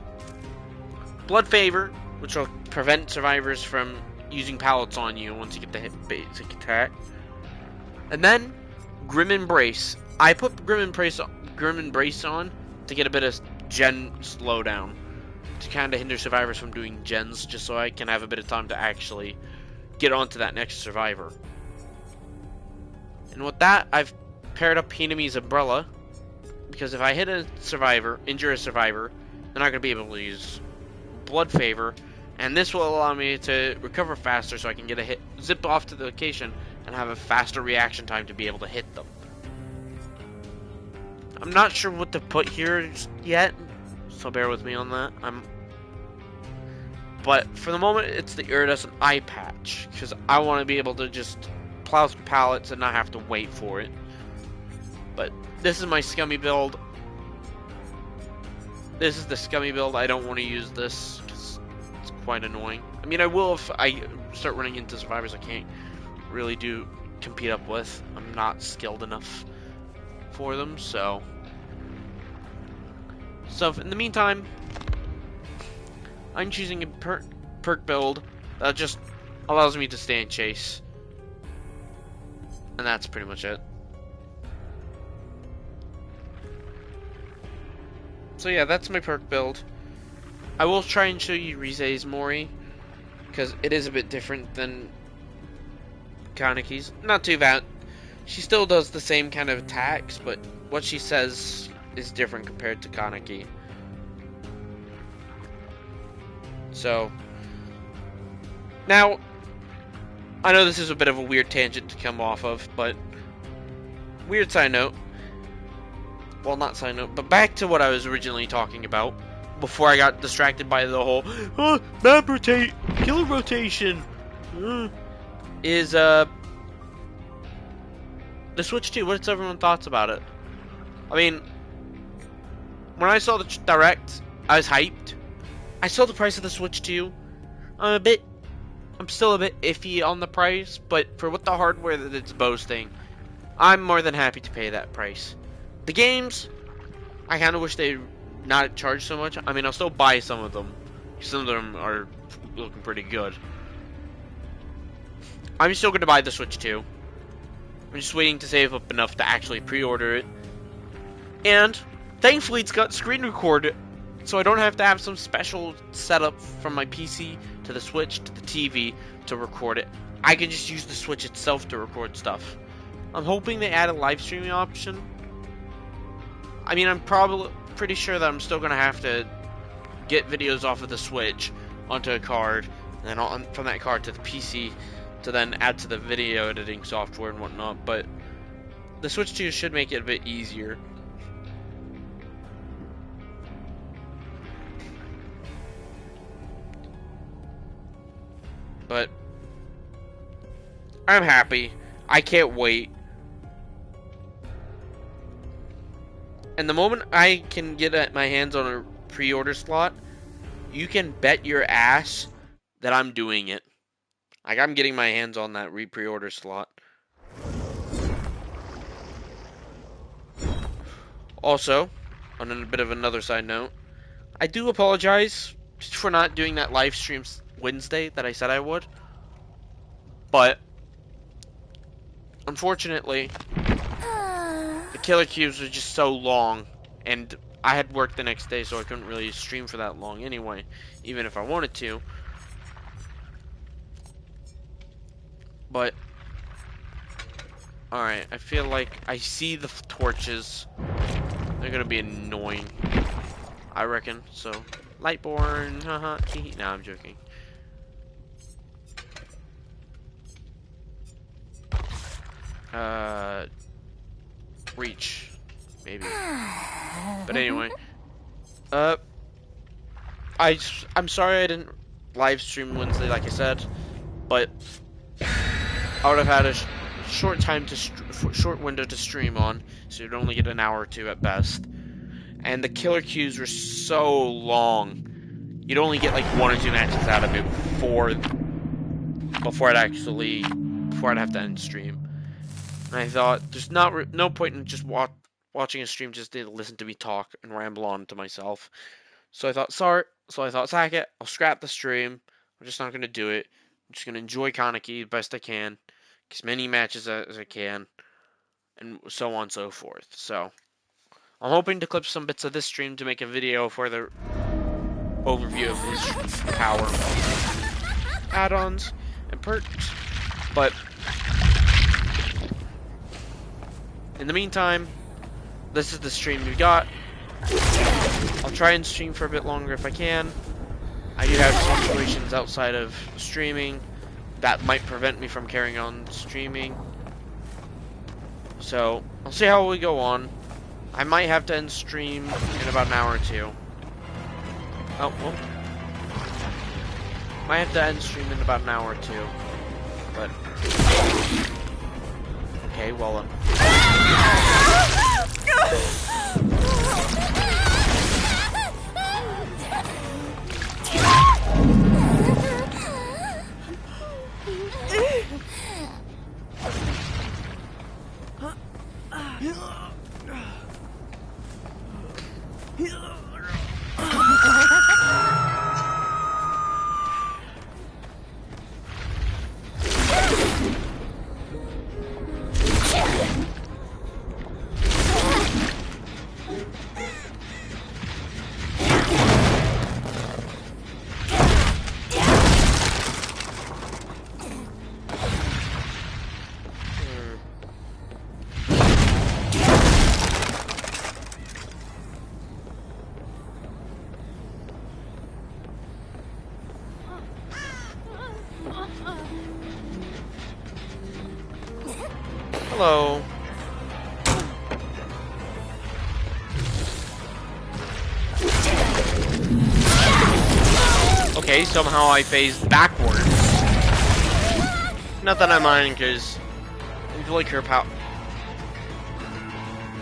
Blood Favor, which will prevent survivors from using pallets on you once you get the basic attack. And then Grim Embrace. I put Grim Embrace on to get a bit of gen slowdown, to kind of hinder survivors from doing gens, just so I can have a bit of time to actually get onto that next survivor. And with that, I've paired up Hinami's Umbrella, because if I hit a survivor, injure a survivor, they're not going to be able to use Blood Favor, and this will allow me to recover faster so I can zip off to the location and have a faster reaction time to be able to hit them. I'm not sure what to put here yet, so bear with me on that. But for the moment, it's the Iridescent Eye Patch, because I want to be able to just plow through pallets and not have to wait for it. But this is my scummy build. This is the scummy build. I don't want to use this, because quite annoying. I mean, I will if I start running into survivors I can't really compete up with. I'm not skilled enough for them, so in the meantime, I'm choosing a perk build that just allows me to stay in chase, and that's pretty much it. So yeah, that's my perk build. I will try and show you Rize's Mori, because it is a bit different than Kaneki's. Not too bad. She still does the same kind of attacks, but what she says is different compared to Kaneki. So, now, I know this is a bit of a weird tangent to come off of, but weird side note. Well, not side note, but back to what I was originally talking about before I got distracted by the whole map rotate, killer rotation. Is the Switch 2. What's everyone's thoughts about it? I mean, when I saw the direct, I was hyped. I saw the price of the Switch 2. I'm still a bit iffy on the price, but for what the hardware that it's boasting, I'm more than happy to pay that price. The games, I kind of wish they not charge so much. I mean, I'll still buy some of them. Some of them are looking pretty good. I'm still going to buy the Switch 2. I'm just waiting to save up enough to actually pre-order it. And thankfully it's got screen record, so I don't have to have some special setup from my PC to the Switch to the TV to record it. I can just use the Switch itself to record stuff. I'm hoping they add a live streaming option. I mean, I'm probably pretty sure that I'm still going to have to get videos off of the Switch onto a card, and then from that card to the PC to then add to the video editing software and whatnot, but the Switch 2 should make it a bit easier. But I'm happy. I can't wait. And the moment I can get my hands on a pre-order slot, you can bet your ass that I'm doing it. Like, I'm getting my hands on that pre-order slot. Also, on a bit of another side note, I do apologize for not doing that live stream Wednesday that I said I would. But unfortunately, the killer cubes were just so long, and I had work the next day, so I couldn't really stream for that long anyway, even if I wanted to. But alright, I feel like I see the torches. They're gonna be annoying, I reckon. So, Lightborn, haha. No, I'm joking. Reach, maybe. But anyway, I'm sorry I didn't live stream Wednesday, like I said, but I would have had a short window to stream on, so you'd only get an hour or two at best. And the killer queues were so long, you'd only get like 1 or 2 matches out of it before I'd have to end stream. And I thought there's no point in just watching a stream just to listen to me talk and ramble on to myself. So I thought, sack it. I'll scrap the stream. I'm just not gonna do it. I'm just gonna enjoy Kaneki the best I can, get as many matches as I can, and so on and so forth. So I'm hoping to clip some bits of this stream to make a video for the overview of his power add-ons and perks. But in the meantime, this is the stream we got. I'll try and stream for a bit longer if I can. I do have some situations outside of streaming that might prevent me from carrying on streaming. So, I'll see how we go on. I might have to end stream in about an hour or two. Oh, well. Might have to end stream in about an hour or two. But okay, well, Hello. Okay, somehow I phased backwards. Not that I mind, because I feel like her power.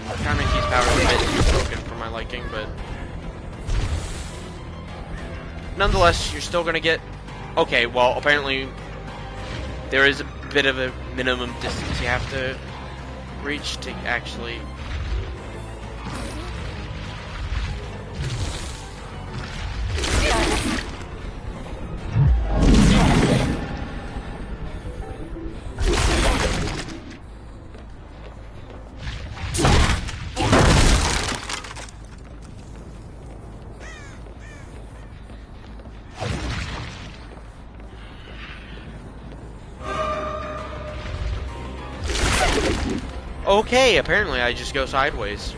Kaneki's power is a bit too broken for my liking, but nonetheless, you're still gonna get. Okay, well, apparently there is a bit of a minimum distance you have to reach to actually. Okay, apparently I just go sideways.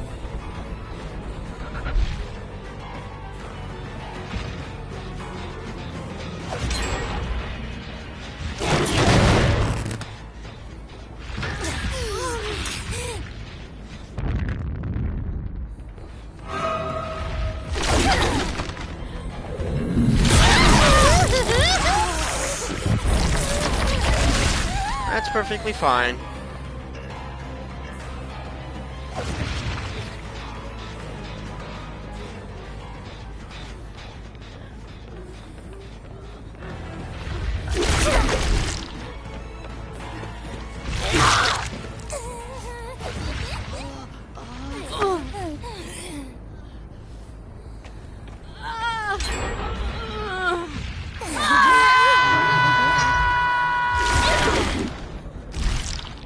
That's perfectly fine.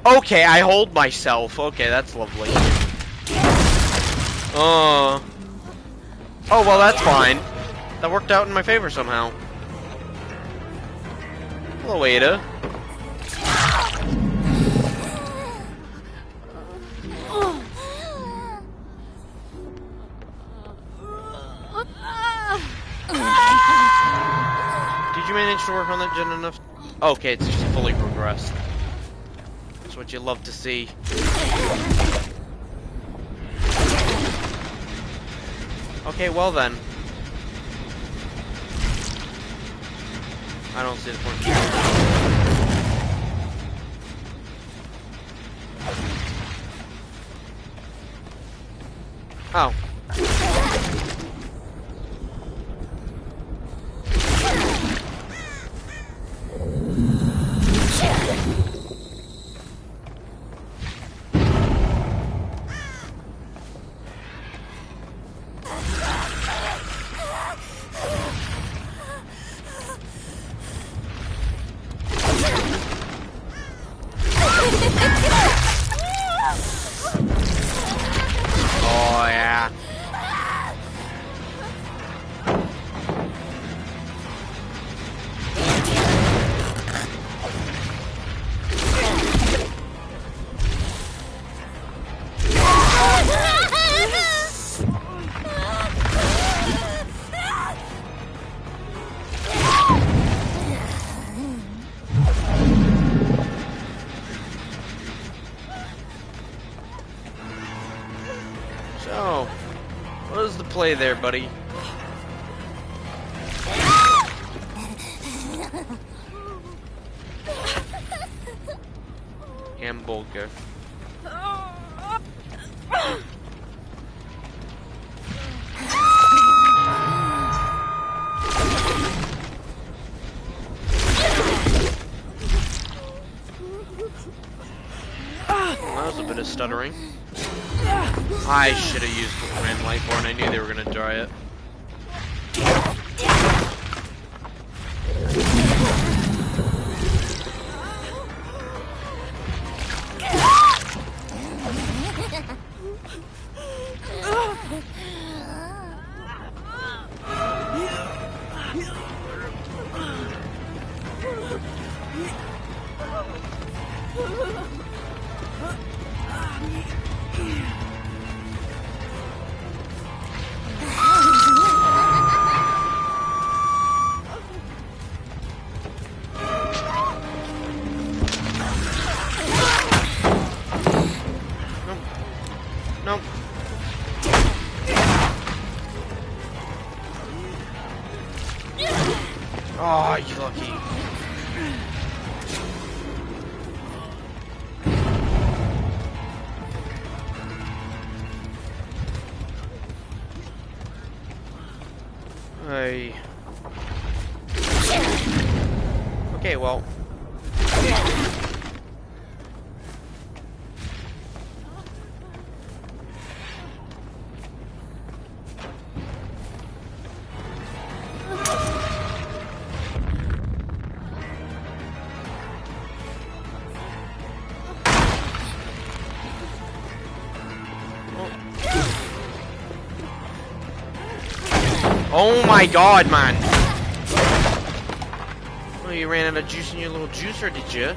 Okay, I hold myself. Okay, that's lovely. Oh, well, that's fine. That worked out in my favor somehow. Hello, Ada. Did you manage to work on that gen enough? Okay, it's just fully progressed. That's what you love to see. Okay, well then. I don't see the point. Oh. Oh, yeah. So, what is the play there, buddy? Hamburger. That was a bit of stuttering. I should have used the Wind Light Born. I knew they were gonna try it. Nope. Oh, you lucky. Hey. Okay, well. Oh my god, man! Oh, you ran out of juice in your little juicer, did you?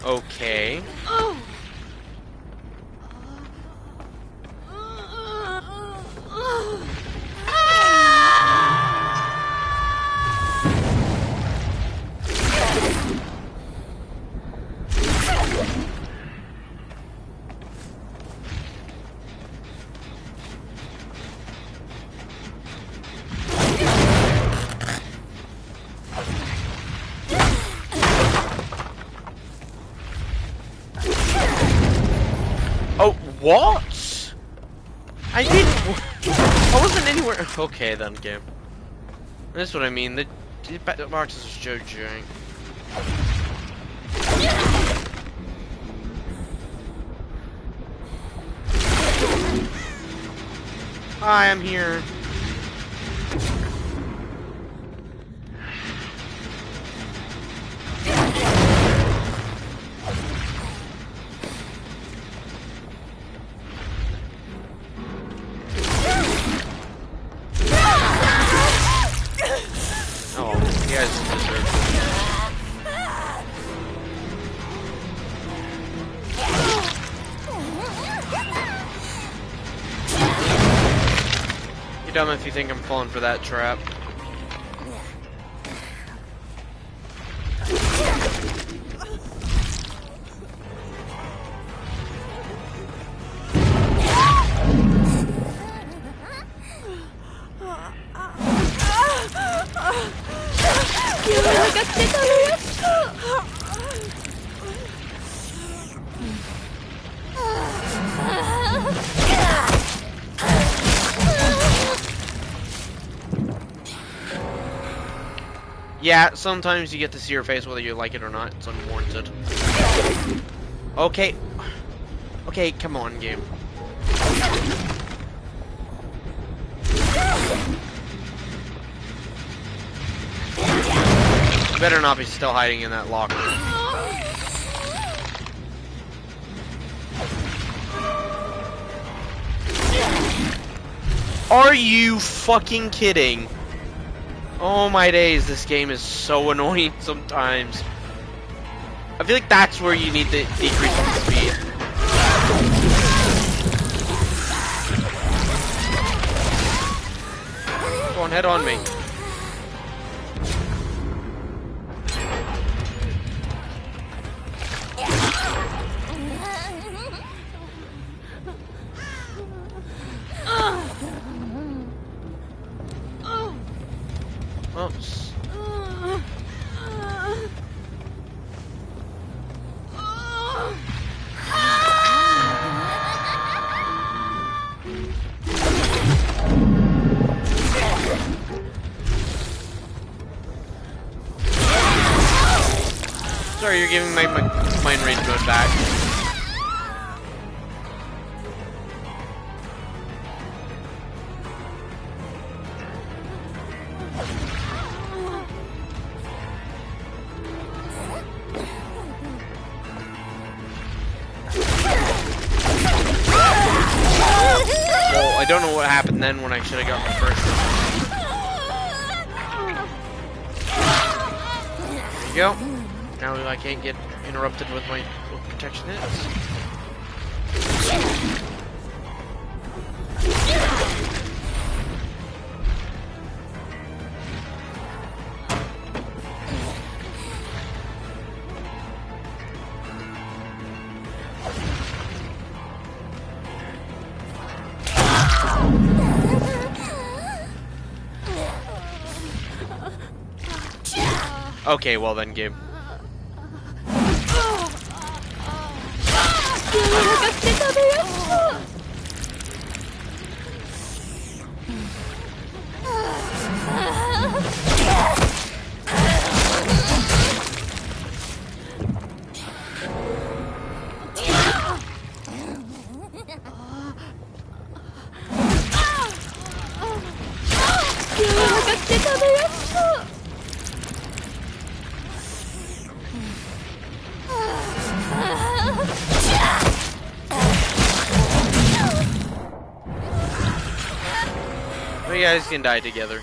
Okay. Oh, what? I wasn't anywhere. Okay, then, game. That's what I mean. The boxes are so giant. Hi, I'm here. You're dumb if you think I'm falling for that trap. Yeah, sometimes you get to see your face whether you like it or not. It's unwarranted. Okay. Okay, come on, game. Better not be still hiding in that locker. Are you fucking kidding? Oh my days, this game is so annoying sometimes. I feel like that's where you need the decrease in speed. Go on, head on me. Oops. Sorry, you're giving my mind range mode back. Well, I don't know what happened then when I should have got the first one. There you go. Now I can't get interrupted with my protection hits. Okay, well then, game. You guys can die together.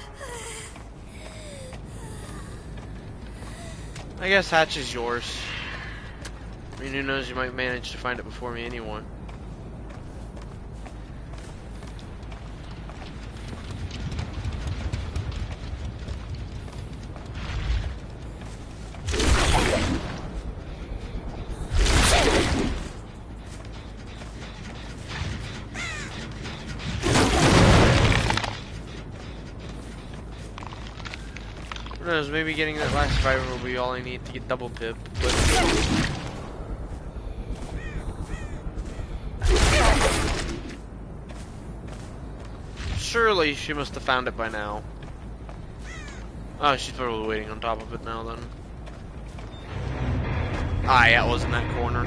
I guess Hatch is yours. I mean, who knows, you might manage to find it before me anyway. Who knows, maybe getting that last survivor will be all I need to get double pip, but... Surely she must have found it by now. Oh, she's probably waiting on top of it now then. Ah, yeah, it was in that corner.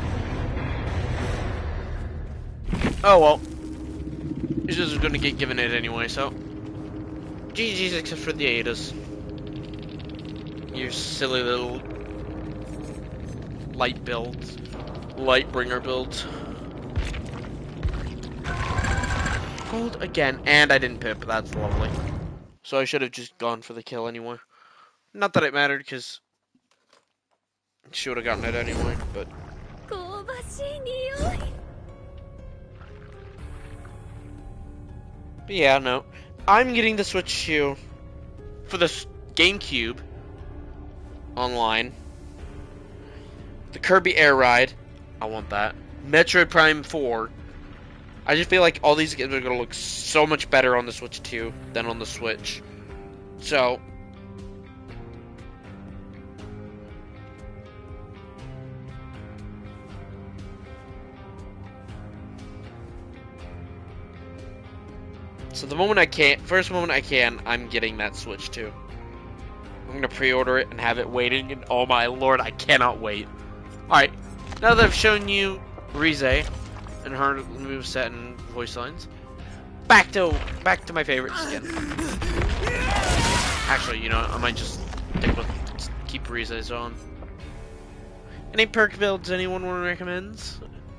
Oh well. She's just gonna get given it anyway, so... GG's except for the Adas. You silly little light builds, light bringer builds. Gold again, and I didn't pip. That's lovely. So I should have just gone for the kill anyway. Not that it mattered, because she would have gotten it anyway. But yeah, no, I'm getting the Switch 2 for the GameCube. Online. The Kirby Air Ride. I want that. Metroid Prime 4. I just feel like all these games are going to look so much better on the Switch 2 than on the Switch. So. So the moment I can, first moment I can, I'm getting that Switch 2. I'm gonna pre-order it and have it waiting, and oh my lord, I cannot wait. Alright, now that I've shown you Rize and her moveset and voice lines, back to my favorite skin. Actually, you know, I might just keep Rize's on. Any perk builds anyone want to recommend?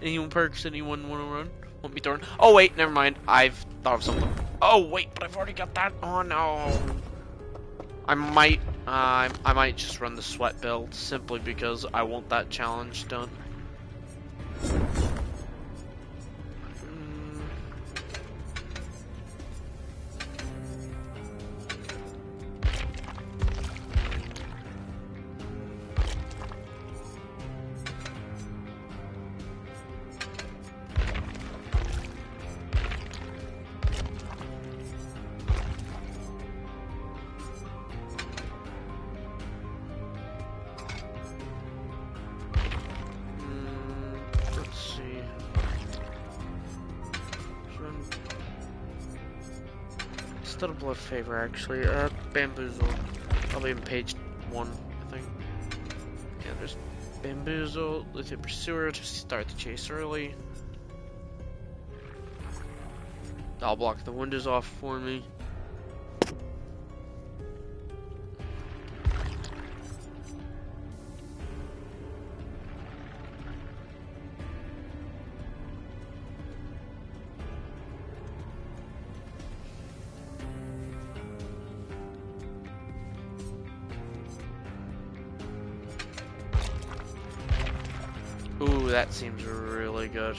Any perks anyone want to run? Want me to run? Oh wait, never mind. I've thought of something. Oh wait, but I've already got that. Oh no. I might just run the sweat build simply because I want that challenge done. Still a blood favor actually. Bamboozle. Probably in page 1, I think. Yeah, There's Bamboozle, Lithium Pursuer to start the chase early. I'll block the windows off for me. Ooh, that seems really good.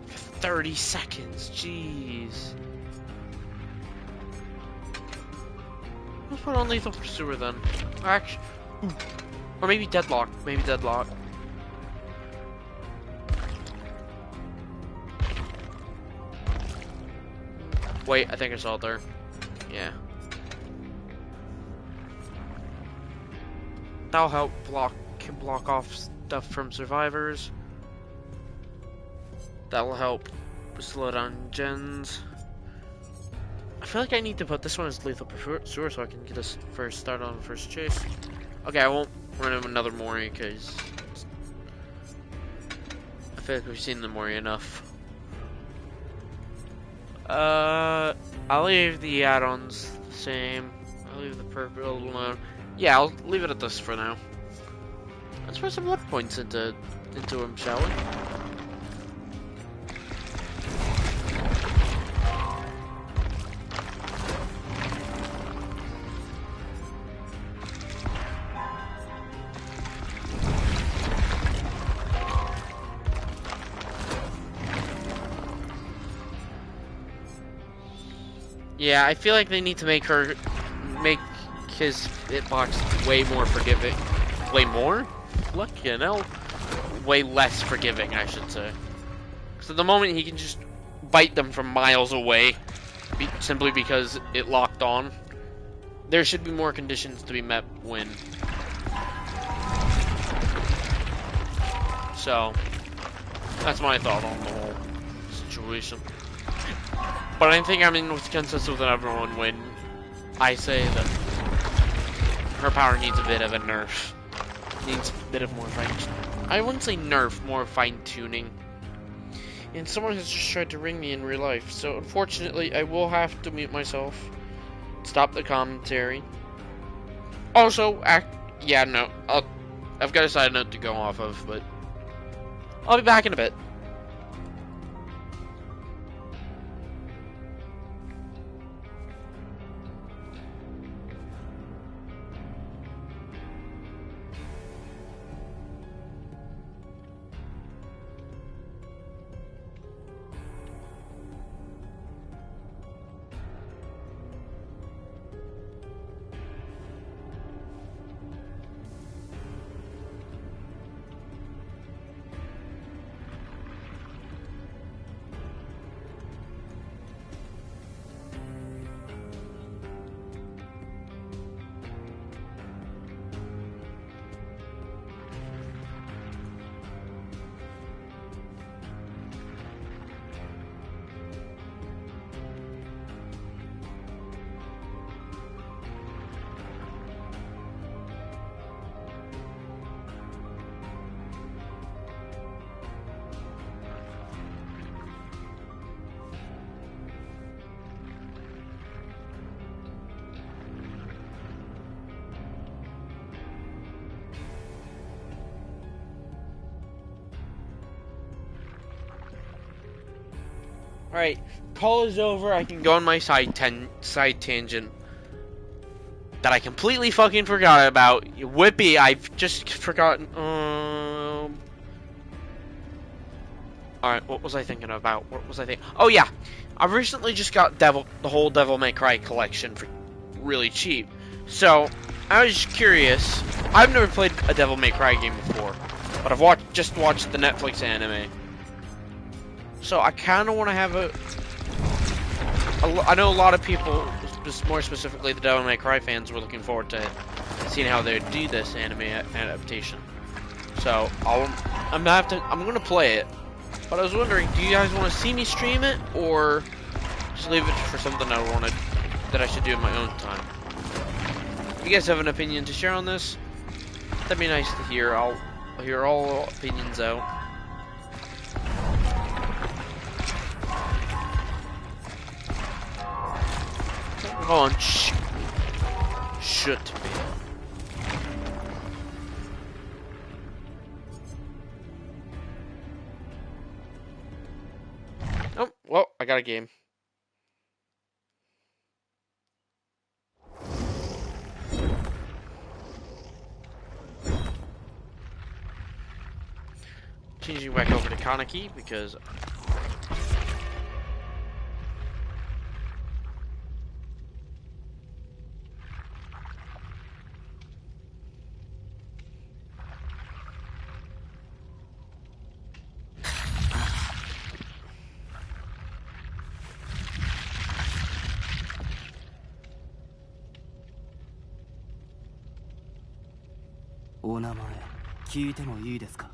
30 seconds, jeez. Let's put on Lethal Pursuer then. Actually, or maybe Deadlock. Maybe Deadlock. Wait, I think I saw it there. Yeah. That'll help block off stuff from survivors. That'll help slow down gens. I feel like I need to put this one as Lethal Pursuer so I can get this first start on the first chase. Okay, I won't run him another Mori because I feel like we've seen the Mori enough. I'll leave the add-ons the same. I'll leave the purple alone. Yeah, I'll leave it at this for now. Let's put some blood points into him, shall we? Yeah, I feel like they need to make his hitbox way more forgiving. Way more? Look, you know, way less forgiving, I should say. So at the moment he can just bite them from miles away, simply because it locked on. There should be more conditions to be met when. So that's my thought on the whole situation. But I think I'm in with consensus with everyone when I say that her power needs a bit of a nerf. Needs a bit of more I wouldn't say nerf, more fine-tuning. And someone has just tried to ring me in real life, so unfortunately I will have to mute myself. Stop the commentary. Also, yeah, no, I've got a side note to go off of, but I'll be back in a bit. Alright, call is over. I can go on my side tangent that I completely fucking forgot about. Whippy, I've just forgotten. Alright, what was I thinking about? What was I thinking? Oh yeah, I recently just got the whole Devil May Cry collection for really cheap. So I was curious. I've never played a Devil May Cry game before, but I've just watched the Netflix anime. So I kind of want to have I know a lot of people, more specifically the Devil May Cry fans, were looking forward to seeing how they would do this anime adaptation. So I'm gonna play it. But I was wondering, do you guys want to see me stream it, or just leave it for something that I should do in my own time? If you guys have an opinion to share on this, That'd be nice to hear. I'll hear all opinions out. Come on, should be. Oh, well, I got a game. Changing back over to kaneki becauseお名前聞いてもいいですか？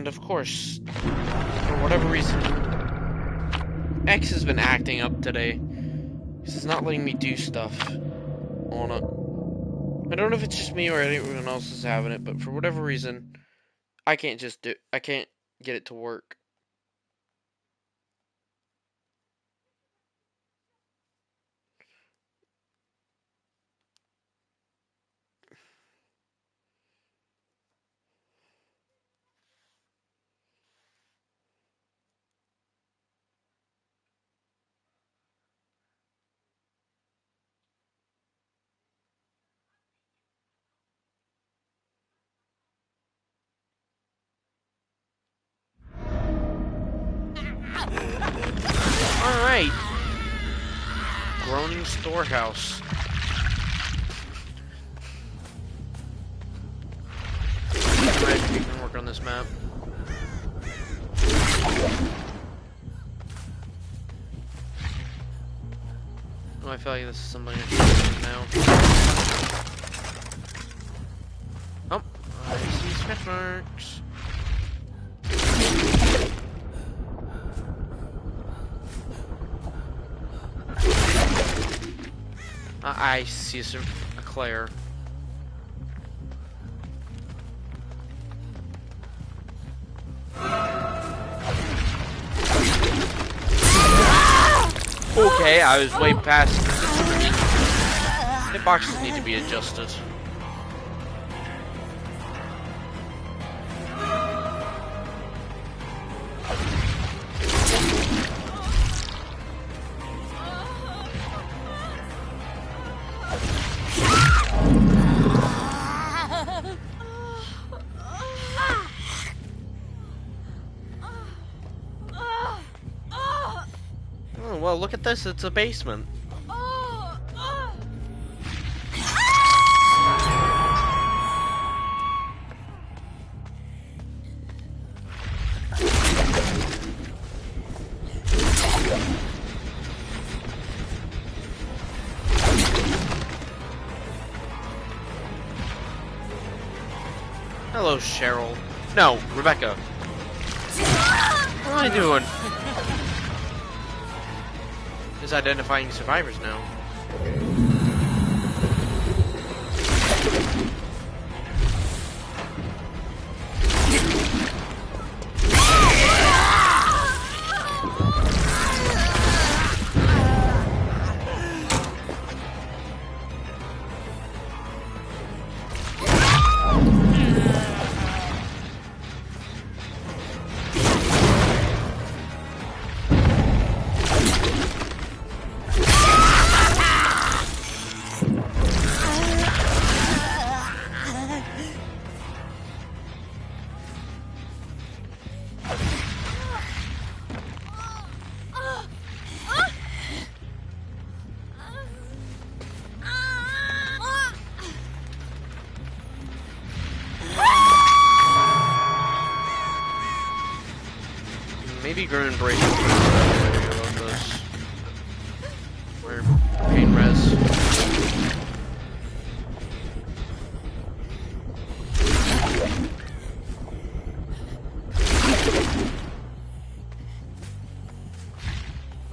and of course, for whatever reason, X has been acting up today. He's not letting me do stuff on it. I don't know if it's just me or anyone else is having it, but for whatever reason, I can't get it to work. Alright. Groaning storehouse. Alright, we can work on this map. Oh, I feel like this is somebody now. Oh, I see sketch marks. I see a Claire. Okay, I was way past. Hitboxes need to be adjusted. Oh, well, look at this, it's a basement. Hello, Cheryl. No, Rebecca. What am I doing? Is identifying survivors now. Maybe Grim Embrace is the way to go about this. Or Pain Res.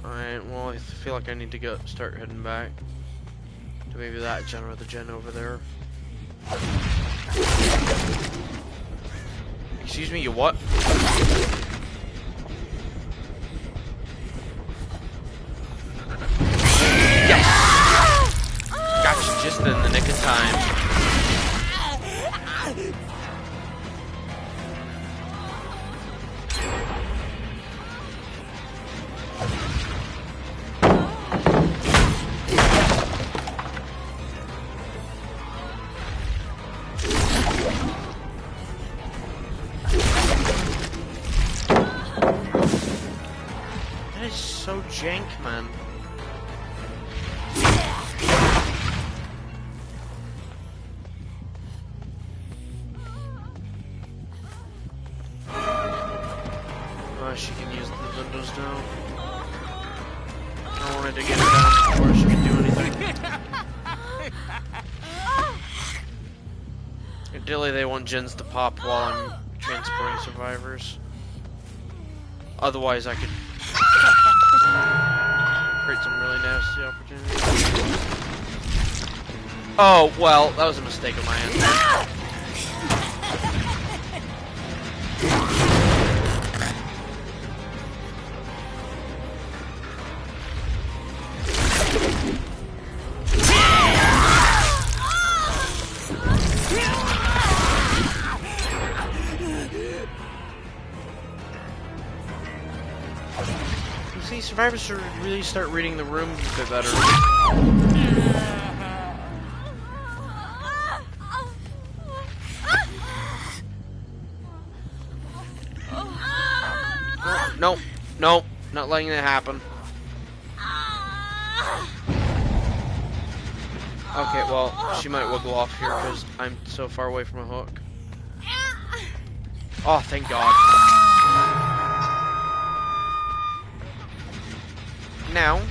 Alright, well I feel like I need to start heading back to maybe that gen or the gen over there. Excuse me, you what? Yes! Gotcha just in the nick of time. So jank, man. Oh, she can use the windows now. I wanted to get her down before she could do anything. Ideally, they want gens to pop while I'm transporting survivors. Otherwise, I could create some really nasty opportunities. Oh, well, that was a mistake on my end. See, survivors should really start reading the room a bit better. No, no, not letting that happen. Okay, well, she might wiggle off here because I'm so far away from a hook. Oh, thank God. Now.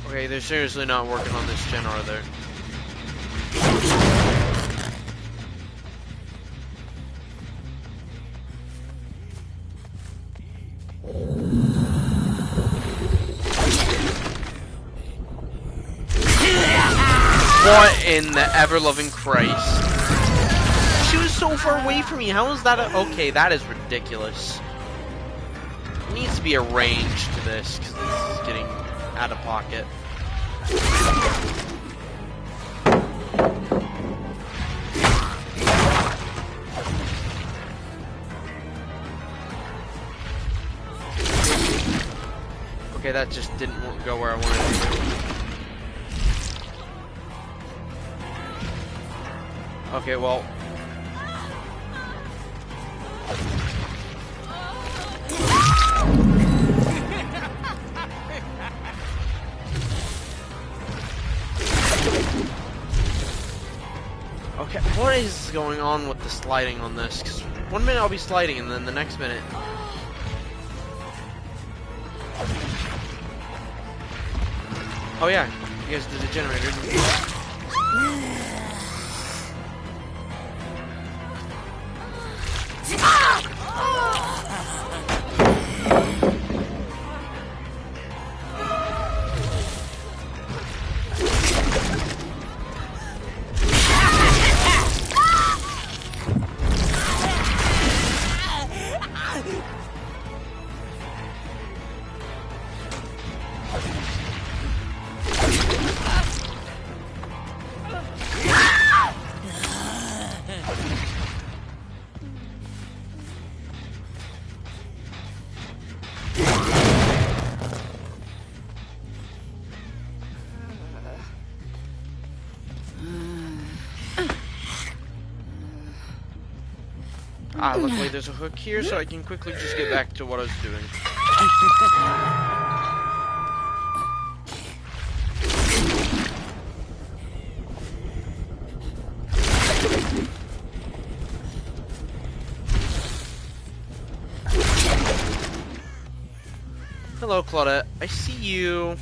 Okay, they're seriously not working on this gen, are they? What in the ever-loving Christ? She was so far away from me. How is that okay, that is ridiculous. There needs to be a range to this, because this is getting out of pocket. Okay, that just didn't go where I wanted it to. Okay, well. Okay, what is going on with the sliding on this? Because 1 minute I'll be sliding and then the next minute... Oh yeah, you guys did the generator. Luckily there's a hook here, so I can quickly just get back to what I was doing. Hello, Claudette. I see you.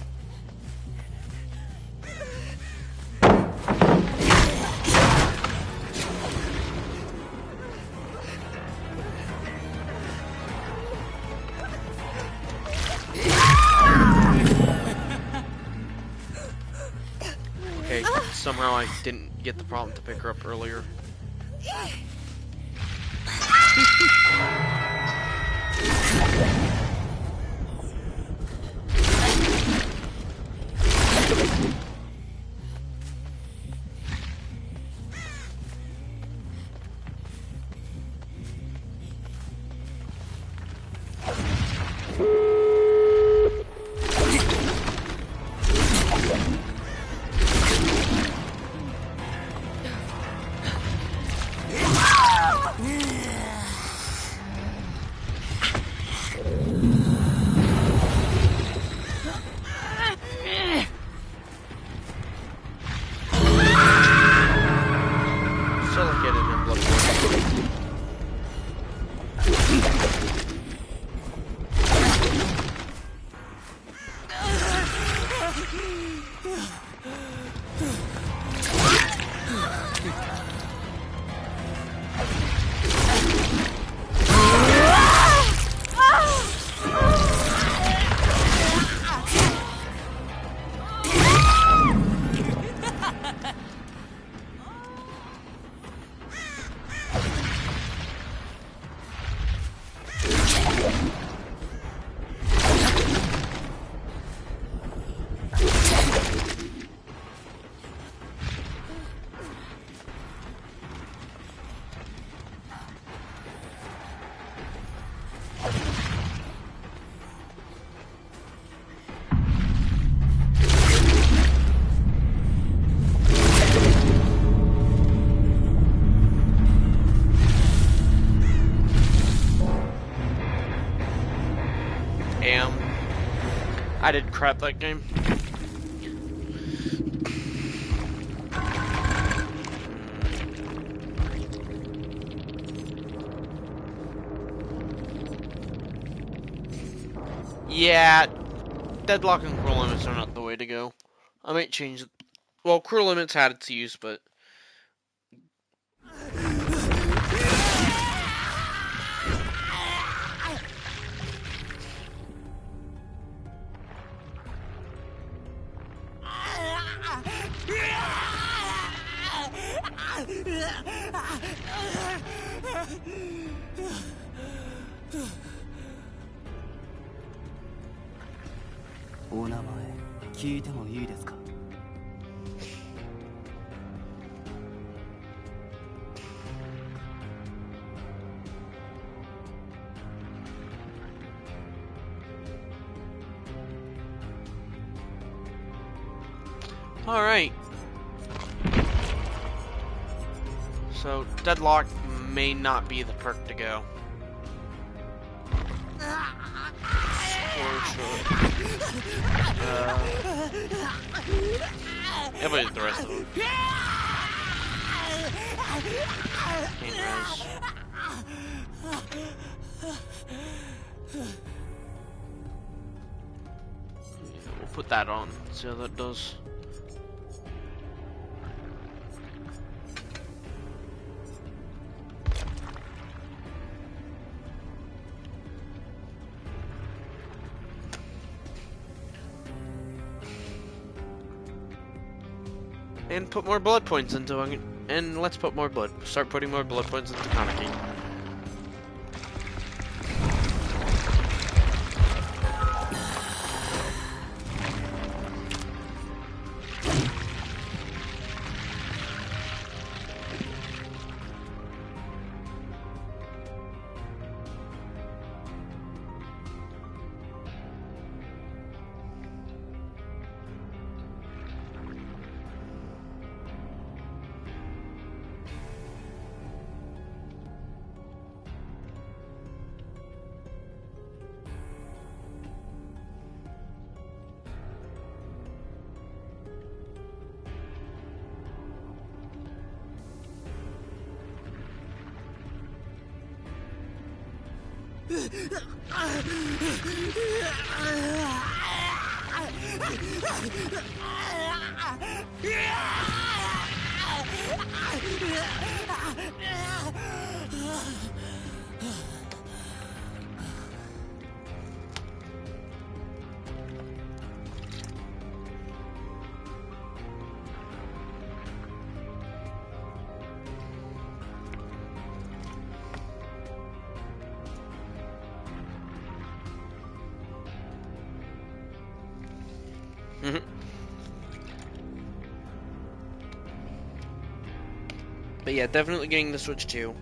Okay, somehow I didn't get the problem to pick her up earlier. I did crap that game. Yeah, deadlock and cruel limits are not the way to go. I might change it. Well, cruel limits had its use, but alright. So, deadlock may not be the perk to go. Yeah, but the rest of them. Anyways. We'll put that on, see how that does. And put more blood points into it. And let's put more blood. Start putting more blood points into kaneki. But yeah, definitely getting the Switch 2.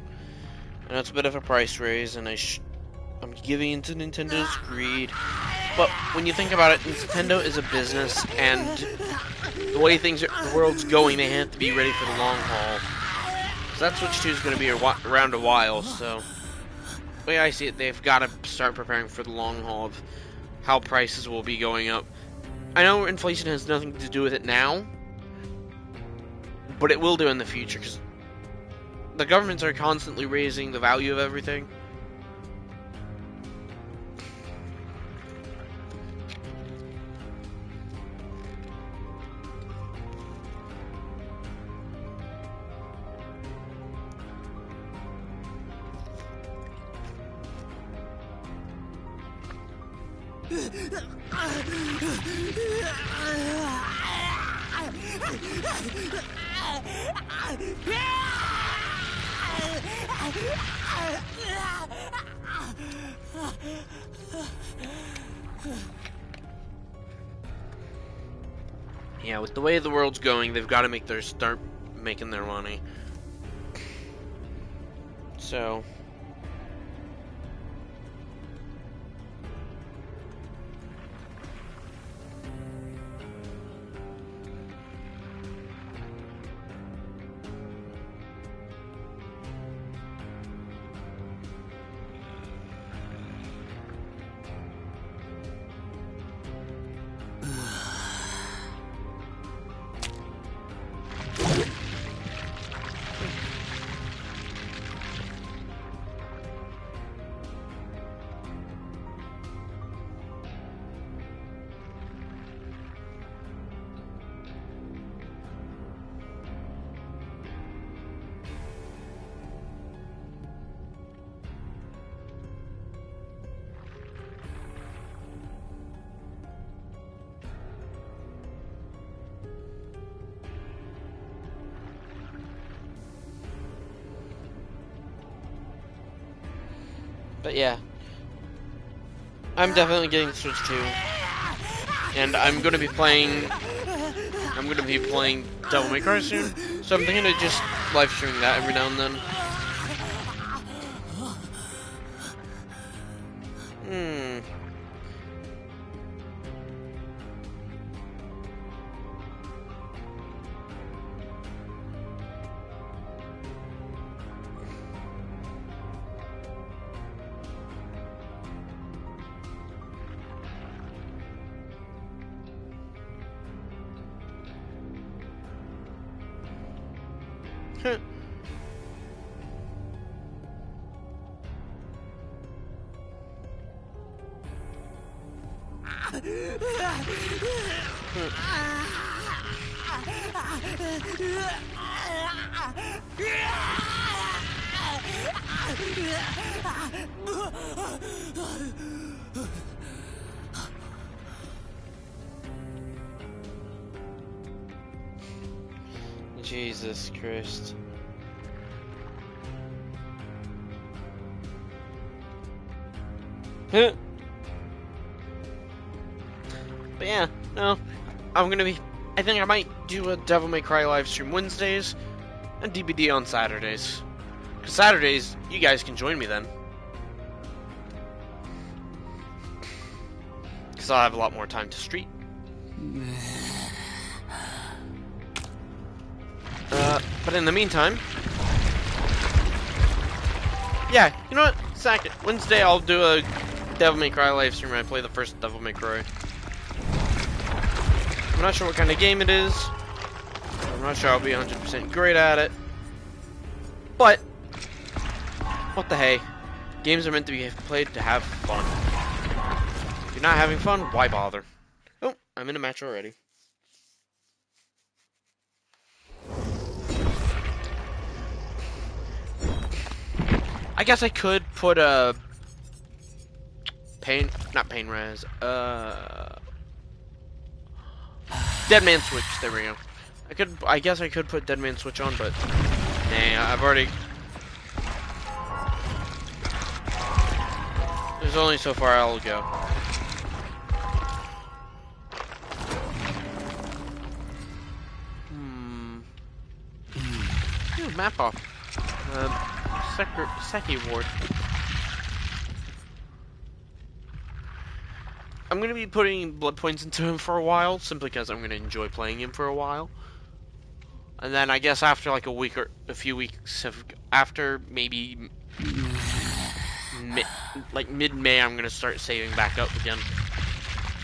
I know it's a bit of a price raise, and I'm giving into Nintendo's greed. But when you think about it, Nintendo is a business, and the way the world's going, they have to be ready for the long haul. So that Switch 2 is going to be around a while, so the way I see it, they've got to start preparing for the long haul of how prices will be going up. I know inflation has nothing to do with it now, but it will do in the future, because the governments are constantly raising the value of everything. Yeah, with the way the world's going, they've got to start making their money. So but yeah, I'm definitely getting Switch 2, and I'm gonna be playing Devil May Cry soon, so I'm thinking of just live streaming that every now and then. Jesus Christ. But yeah, no, I think I might do a Devil May Cry live stream Wednesdays and DBD on Saturdays. Because Saturdays, you guys can join me then. Because I'll have a lot more time to stream. But in the meantime, yeah, you know what? Sack it. Wednesday I'll do a Devil May Cry live stream where I play the first Devil May Cry. I'm not sure what kind of game it is. I'm not sure I'll be 100% great at it. But, what the hey. Games are meant to be played to have fun. If you're not having fun, why bother? Oh, I'm in a match already. I guess I could put a not pain res, Dead Man Switch. There we go. I guess I could put Dead Man Switch on, but nah, I've already. There's only so far I'll go. Ooh, map off. Seki Ward. I'm gonna be putting blood points into him for a while, simply because I'm gonna enjoy playing him for a while. And then I guess after like a week or a few weeks after maybe mid-May, I'm gonna start saving back up again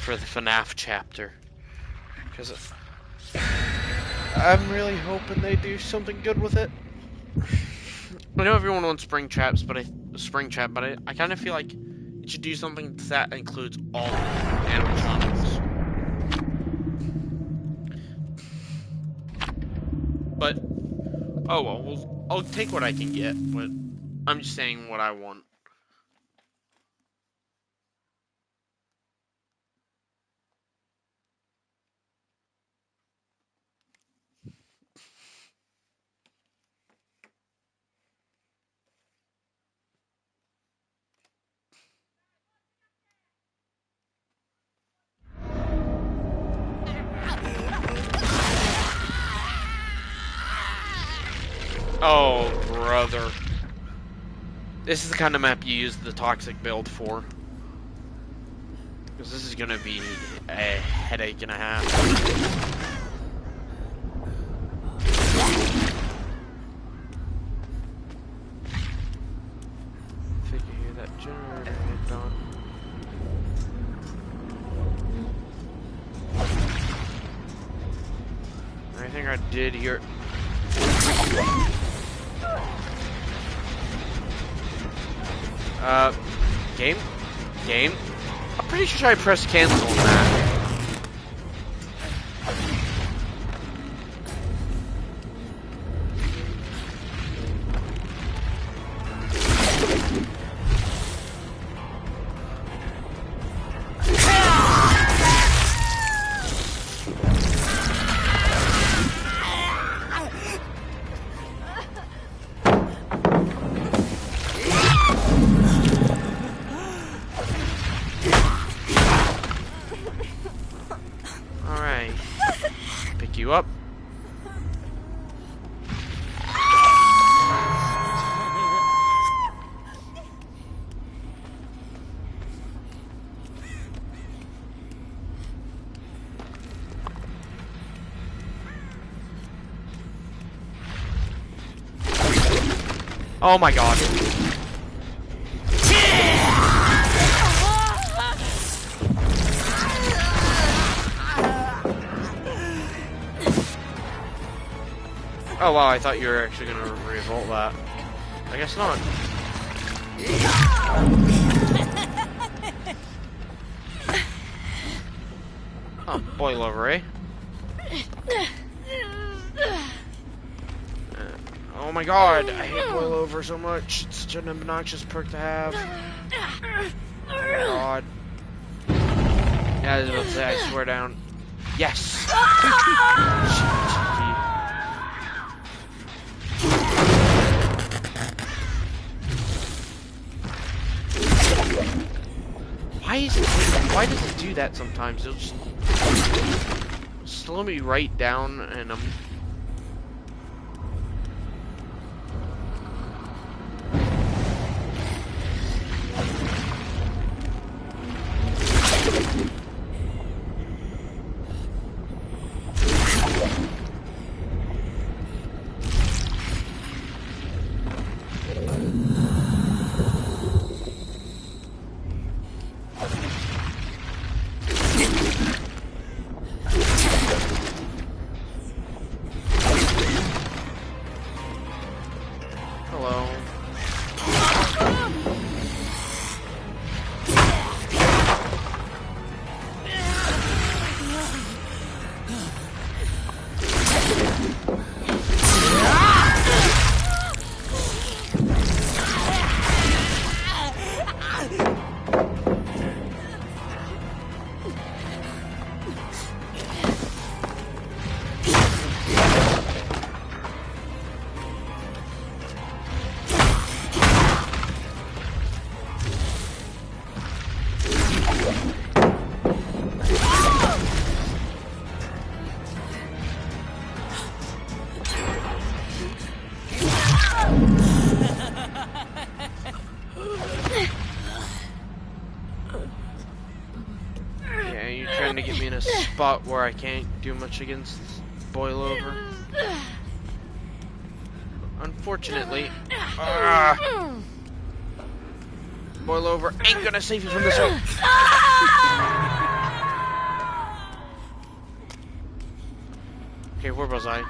for the FNAF chapter. Because I'm really hoping they do something good with it. I know everyone wants spring trap, but I kind of feel like it should do something that includes all animatronics. But oh well, I'll take what I can get. But I'm just saying what I want. Oh, brother. This is the kind of map you use the toxic build for. Because this is gonna be a headache and a half. I think you hear that generator hit on. I think I did hear. Game? I'm pretty sure I pressed cancel on that. You up. Oh my god. Oh wow, I thought you were actually gonna revolt that. I guess not. Oh, boy lover, eh? Oh my god, I hate boil over so much. It's such an obnoxious perk to have. God. Yeah, I was about to say, I swear down. Yes! Why does it do that sometimes? It'll just slow me right down and I'm... Yeah, you're trying to get me in a spot where I can't do much against boil over. Unfortunately, boil over ain't gonna save you from this one. Okay, where was I?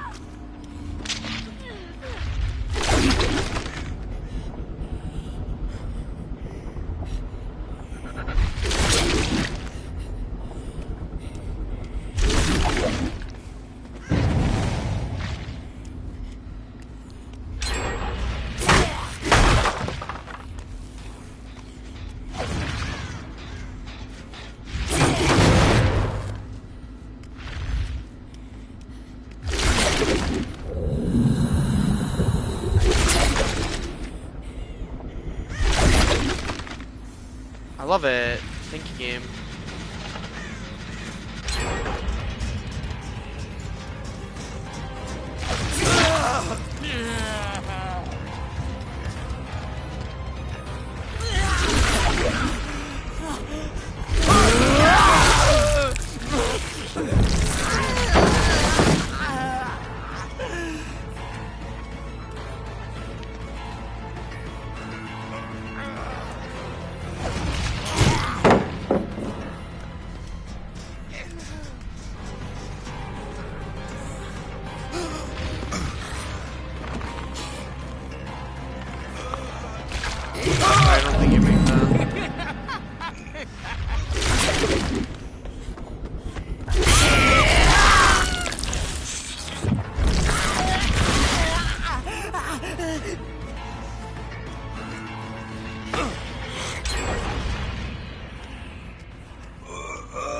I love it. Thank you, game. I don't think you make that.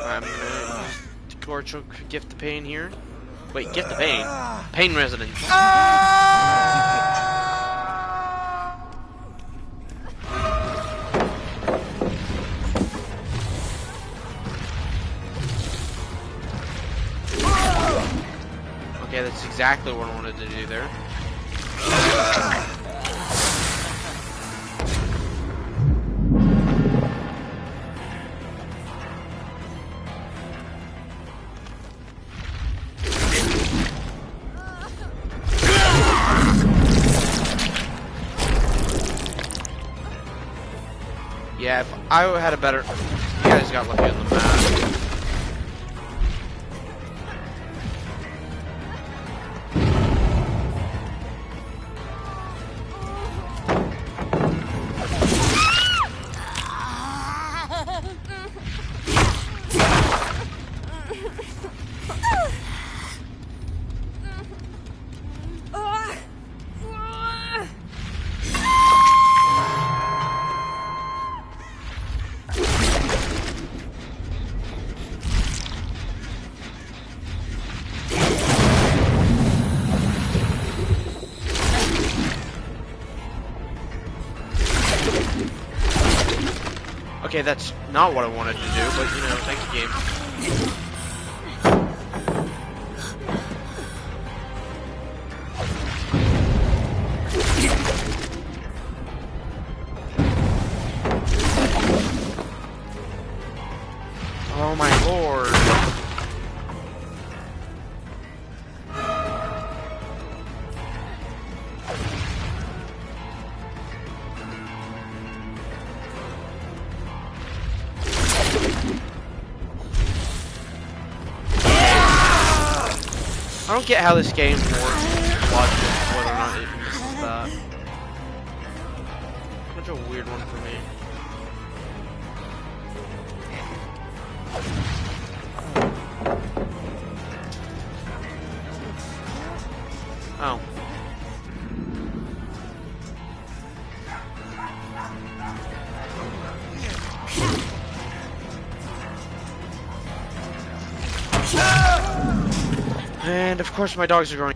I'm gonna gorge gift the pain here. Wait, gift the pain? Pain residence. Okay, that's exactly what I wanted to do there. Yeah, if I had a better... You guys got lucky on the map. Okay, that's not what I wanted to do, but you know, thank you, game. Oh my lord. I don't get how this game works. Watching whether or not it misses that. Such a weird one for me. Oh. And of course my dogs are going.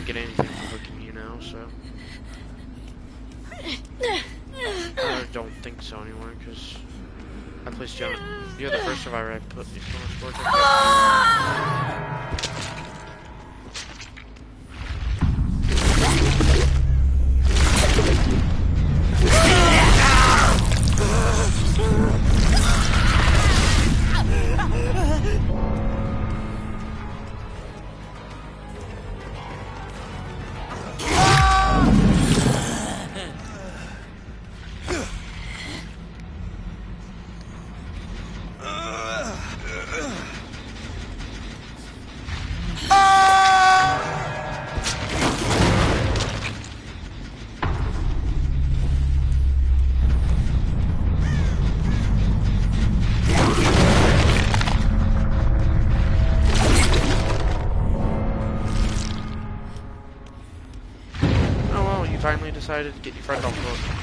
Get anything for hooking you now, so I don't think so anymore, because I placed you on. You're the first survivor I put so much work into. Finally decided to get your friend off the hook.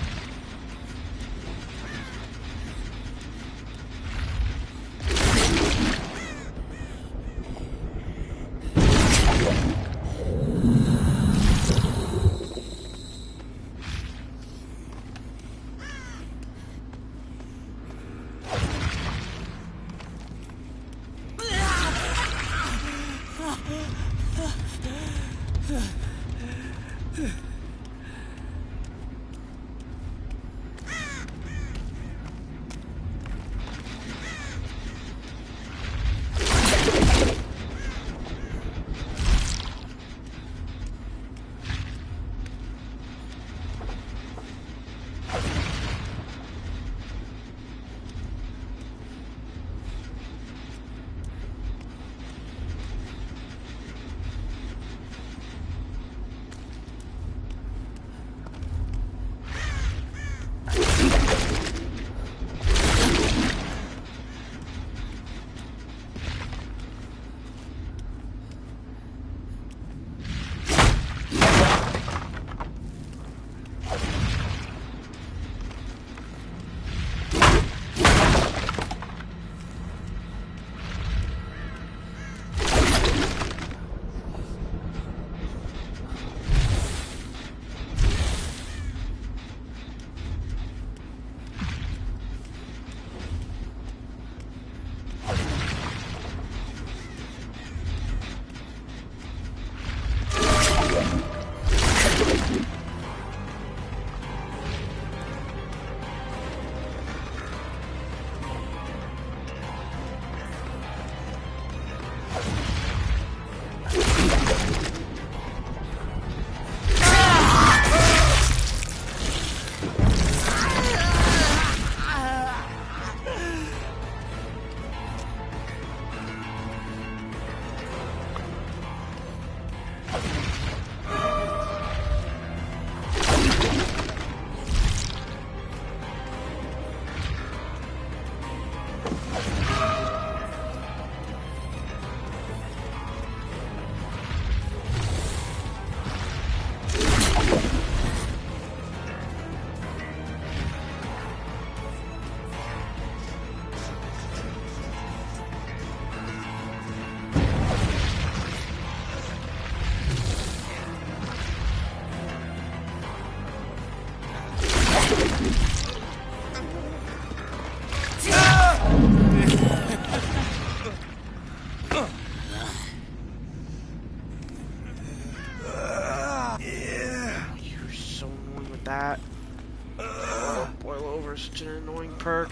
boilover is such an annoying perk.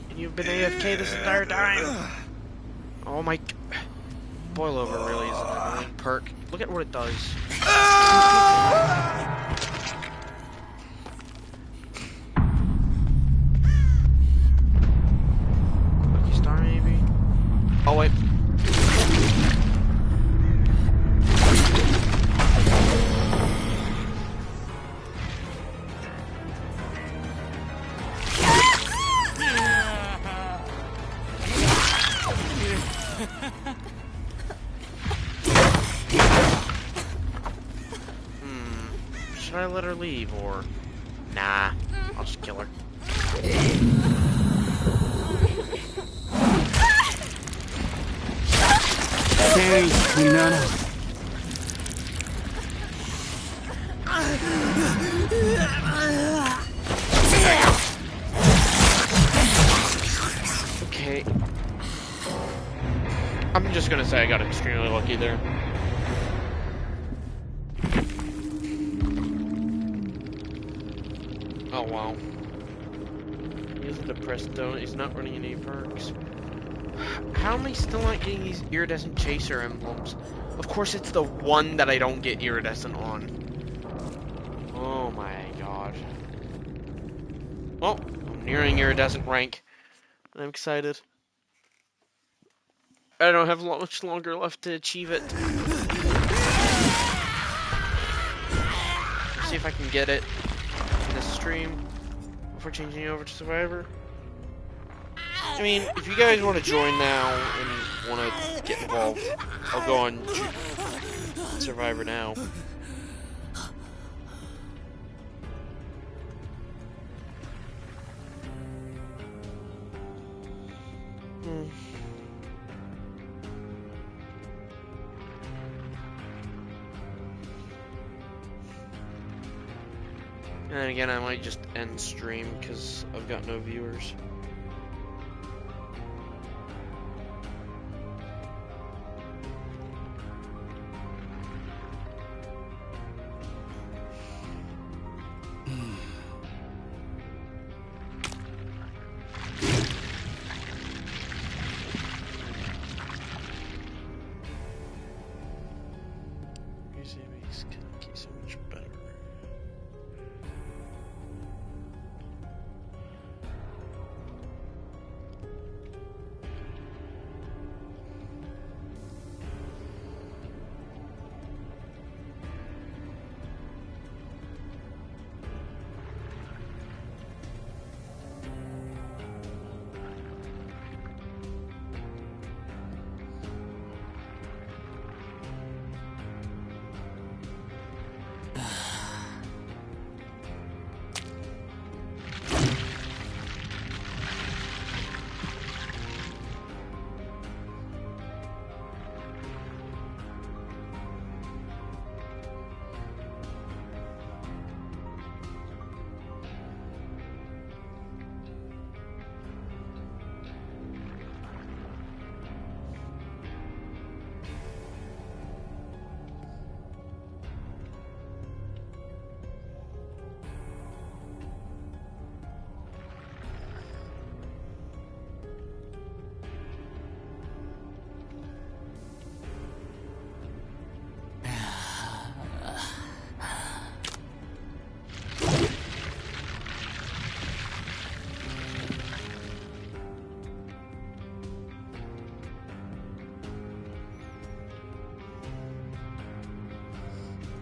And you've been AFK this entire time. Oh my... Boilover really is an annoying perk. Look at what it does. Lucky star maybe? Oh wait. Should I let her leave or... Nah, I'll just kill her. Okay. I'm just gonna say I got extremely lucky there. Oh wow. He's a depressed donut, he's not running any perks. How am I still not getting these iridescent chaser emblems? Of course it's the one that I don't get iridescent on. Oh my god. Well, I'm nearing iridescent rank. I'm excited. I don't have much longer left to achieve it. Let's see if I can get it in this stream before changing over to Survivor. I mean, if you guys want to join now and want to get involved, I'll go on Survivor now. And then again, I might just end stream because I've got no viewers. So much better.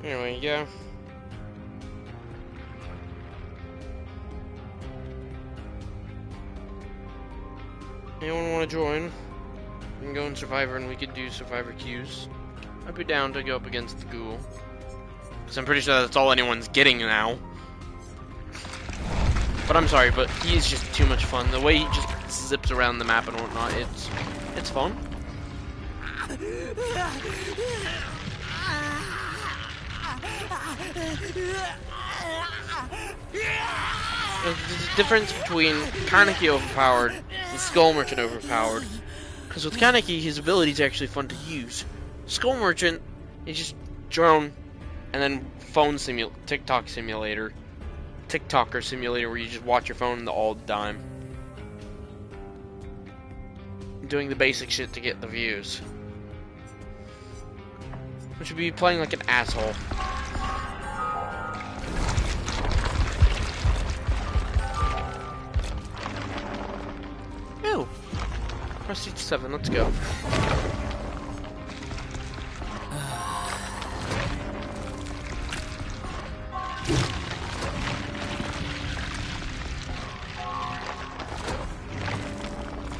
Anyway, yeah. Anyone want to join? We can go in Survivor and we could do Survivor queues. I'd be down to go up against the ghoul. Because I'm pretty sure that's all anyone's getting now. But I'm sorry, but he's just too much fun. The way he just zips around the map and whatnot, it's fun. There's a difference between kaneki overpowered and skull merchant overpowered. Because with kaneki, his ability is actually fun to use. Skull merchant is just drone and then phone TikTok simulator. TikToker simulator where you just watch your phone all the time. Doing the basic shit to get the views. Which would be playing like an asshole. Ew. Prestige 7, let's go.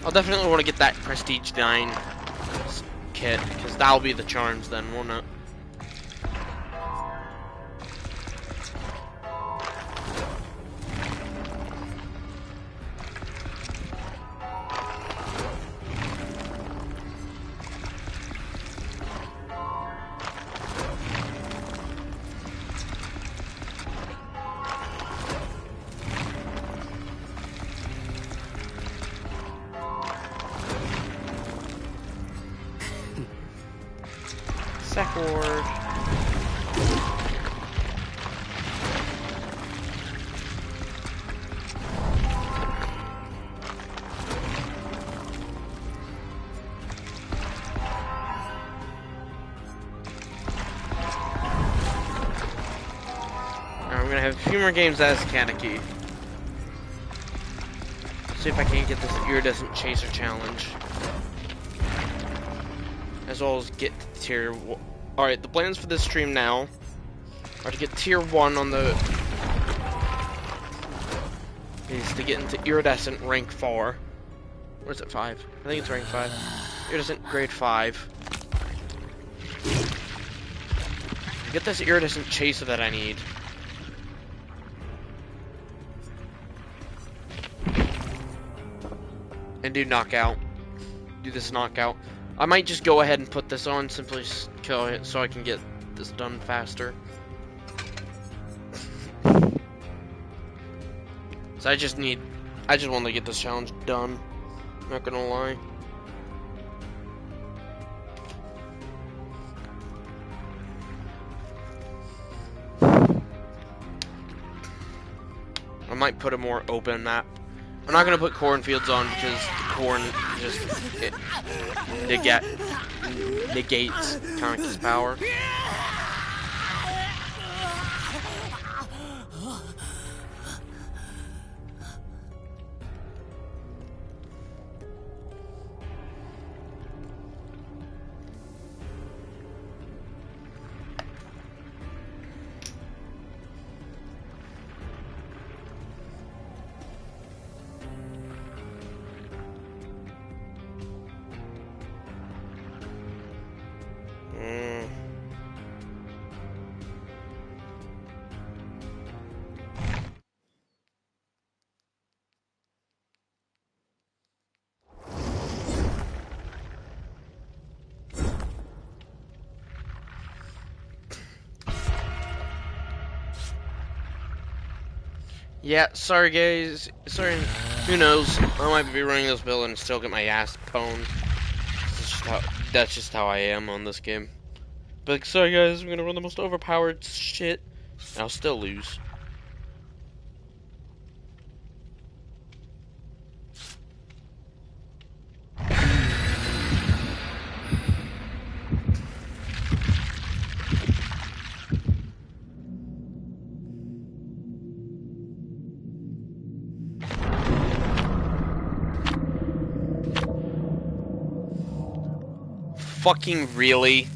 I'll definitely want to get that Prestige 9 kit, because that'll be the charms then, won't it? Sackboard. I'm gonna have a few more games as kaneki. See if I can get this iridescent chaser challenge. As well as get to tier. Alright, the plans for this stream now are to get tier 1 on the. Is to get into iridescent rank 4. Or is it 5? I think it's rank 5. Iridescent grade 5. Get this iridescent chaser that I need. And do knockout. Do this knockout. I might just go ahead and put this on, simply kill it so I can get this done faster. So I just want to get this challenge done. Not gonna lie. I might put a more open map. I'm not gonna put cornfields on because the corn just negates Kaneki's power. Yeah, sorry guys. Sorry. Who knows? I might be running this build and still get my ass pwned. That's just how I am on this game. But like, sorry guys, I'm gonna run the most overpowered shit. I'll still lose. Fucking really?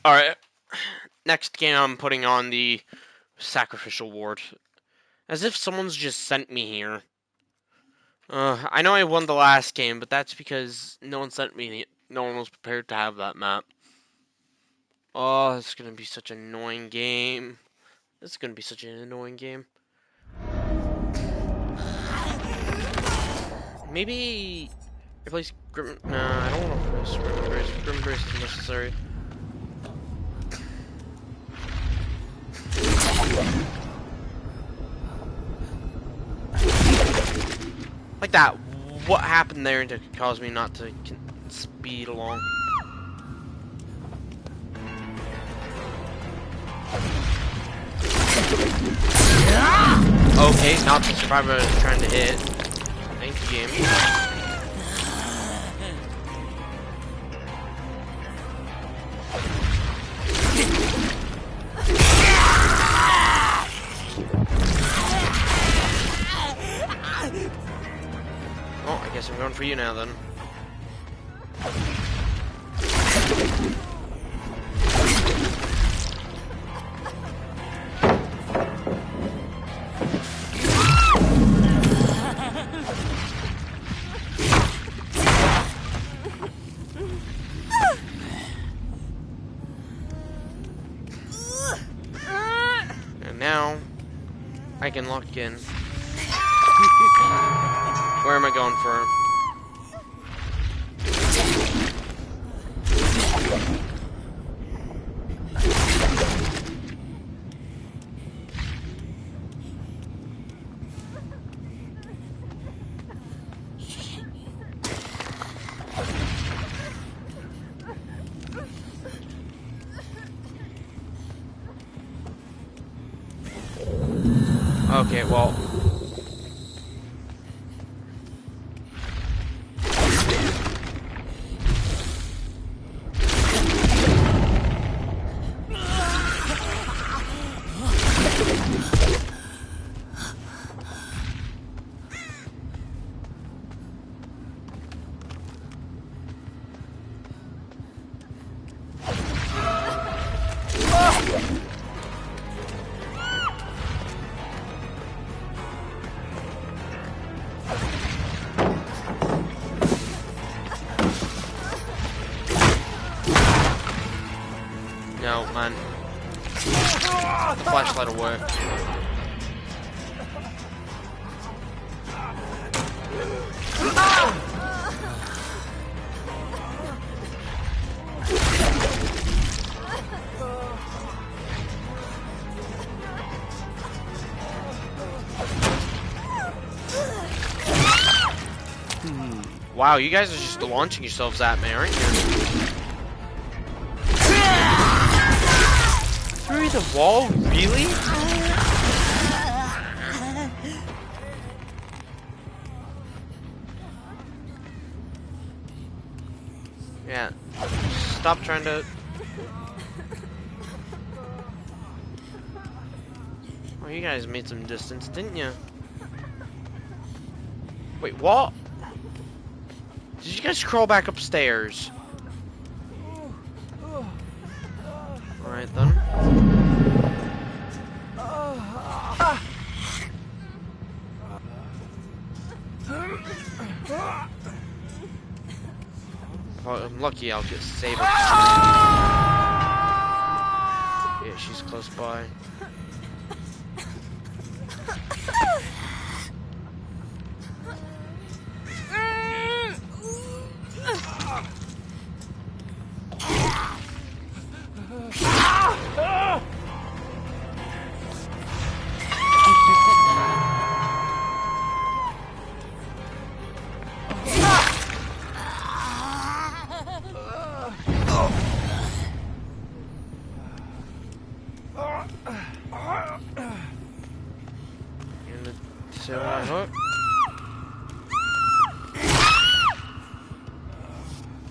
Alright. Next game I'm putting on the Sacrificial Ward. As if someone's just sent me here. I know I won the last game, but that's because no one sent me. No one was prepared to have that map. Oh, it's gonna be such an annoying game. This is gonna be such an annoying game. Maybe replace Grim. Nah, I don't want to replace Grim Embrace. Grim Embrace is necessary. Like that. What happened there to cause me not to speed along? Okay, not the survivor I was trying to hit. Thank you, game. Oh, I guess I'm going for you now then. Now, I can lock in. Where am I going for? Okay, well. No, man. The flashlight will work. Wow, you guys are just launching yourselves at me, aren't you? Through the wall? Really? Yeah. Stop trying to... Oh, you guys made some distance, didn't you? Wait, what? Did you guys crawl back upstairs? Alright then. If I'm lucky, I'll just save her. Yeah, she's close by.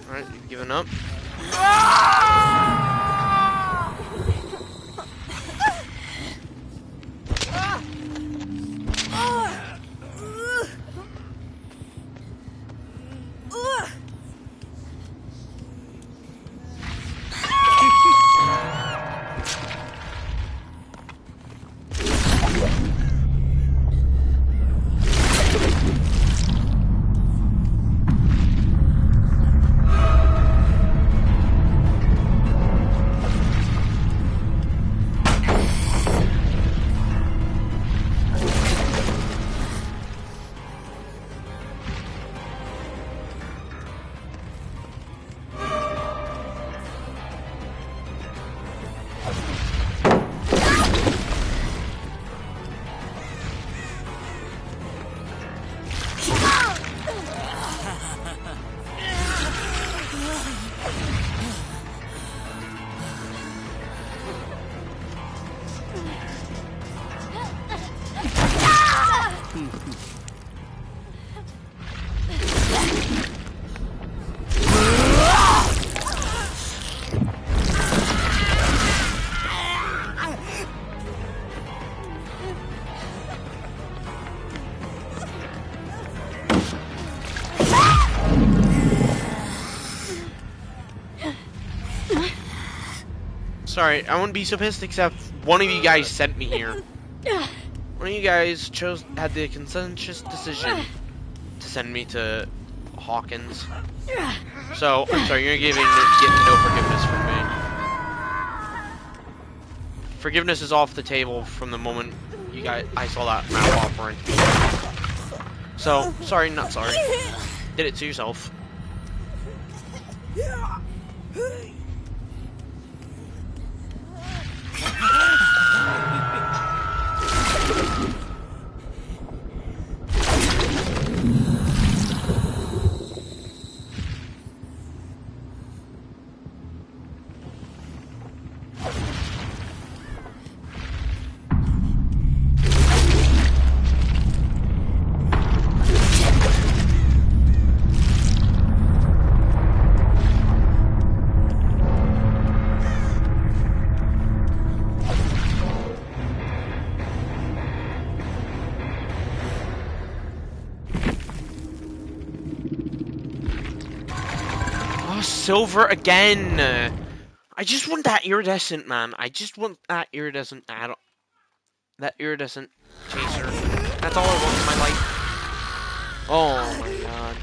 Alright, you've given up. Sorry, I wouldn't be so pissed except one of you guys sent me here. One of you guys had the consensus decision to send me to Hawkins. So, I'm sorry, you're getting no forgiveness from me. Forgiveness is off the table from the moment I saw that map offering. So, sorry, not sorry. Did it to yourself. Silver again! I just want that iridescent, man. I just want that iridescent add-on. That iridescent chaser. That's all I want in my life. Oh my god.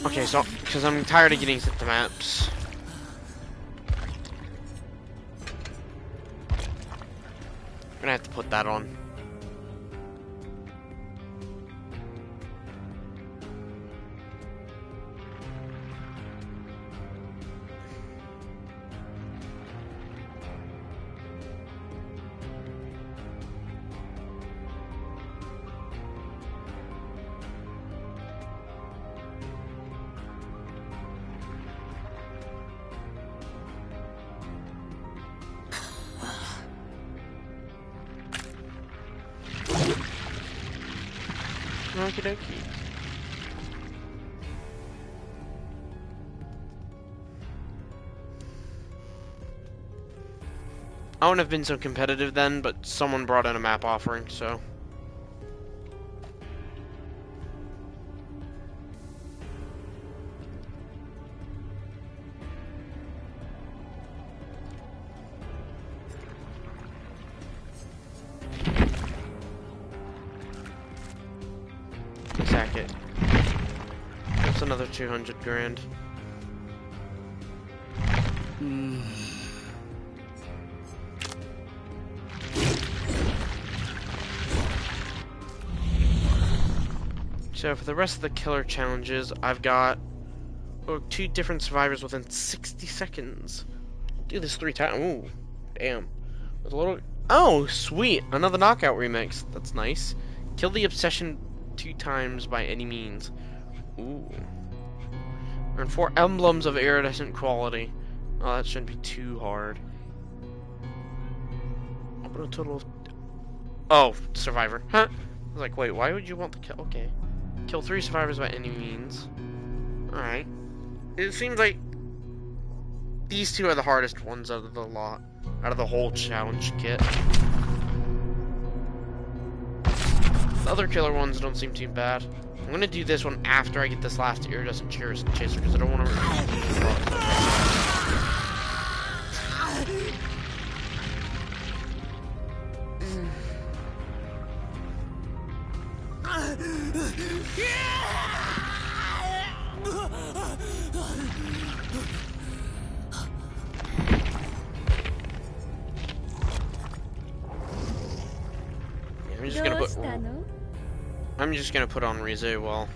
Okay, so, because I'm tired of getting sent to maps. I'm gonna have to put that on. Okie dokie. I wouldn't have been so competitive then, but someone brought in a map offering, so. Sack it. That's another 200 grand. So for the rest of the killer challenges, I've got 2 different survivors within 60 seconds. Do this 3 times. Ooh, damn. There's a little. Oh, sweet! Another knockout remix. That's nice. Kill the obsession 2 times by any means. Ooh. Earn 4 emblems of iridescent quality. Oh, that shouldn't be too hard. Open a total of. Oh, survivor. Huh? I was like, wait, why would you want the kill? Okay. Kill 3 survivors by any means. Alright. It seems like these 2 are the hardest ones out of the lot. Out of the whole challenge kit. The other killer ones don't seem too bad. I'm gonna do this one after I get this last iridescent chaser because I don't want to. I'm just gonna put on Rize while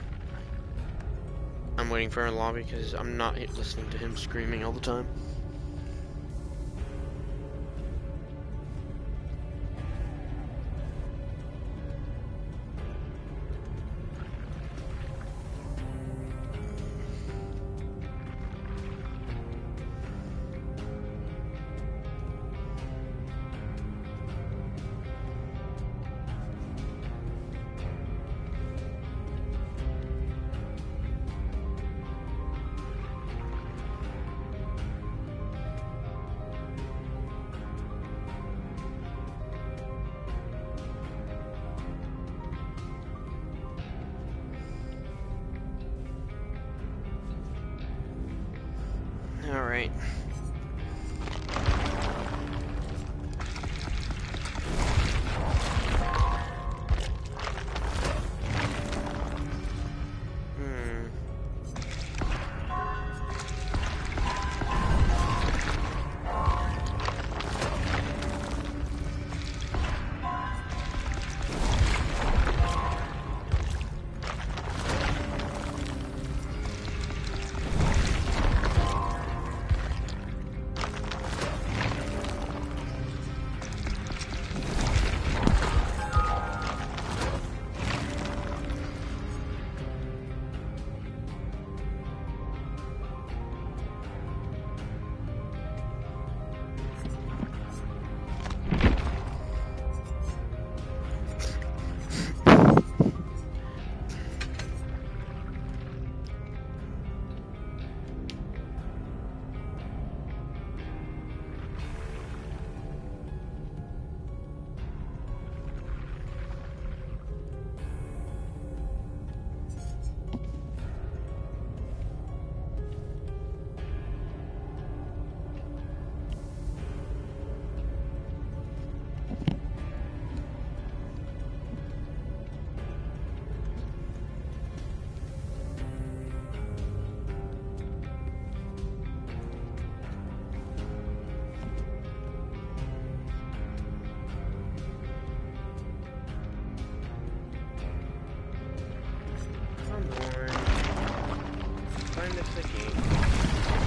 I'm waiting for a lobby because I'm not listening to him screaming all the time. right.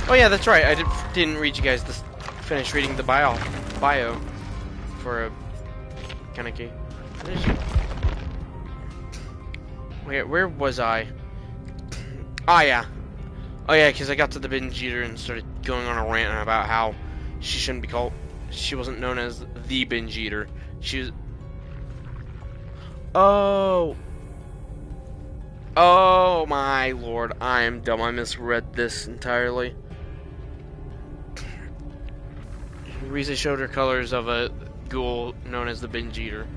Oh yeah, that's right. I didn't read you guys to finish reading the bio for a kaneki. Wait, where was I? Ah, yeah. Oh yeah, because I got to the binge eater and started going on a rant about how she shouldn't be called. She wasn't known as the binge eater. She was. Oh. Oh my lord, I am dumb. I misread this entirely. Risa showed her colors of a ghoul known as the binge eater.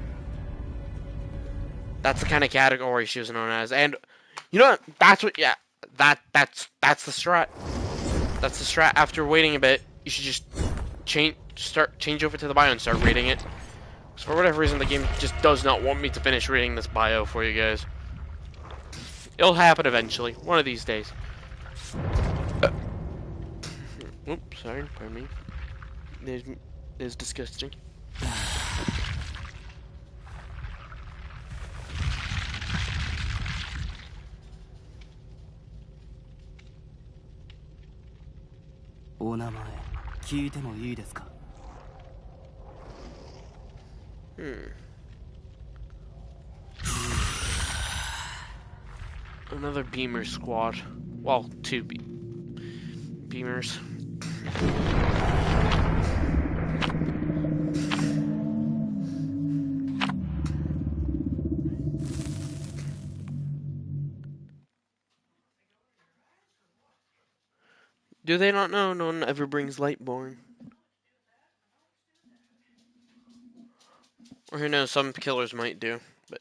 That's the kind of category she was known as. And you know what? That's what. Yeah, that's the strat. That's the strat. After waiting a bit, you should just change over to the bio and start reading it. Because for whatever reason, the game just does not want me to finish reading this bio for you guys. It'll happen eventually, one of these days. Oops, sorry, pardon me. There's disgusting. Another beamer squad. Well, two beamers. Do they not know no one ever brings Lightborn? Or who knows, some killers might do, but...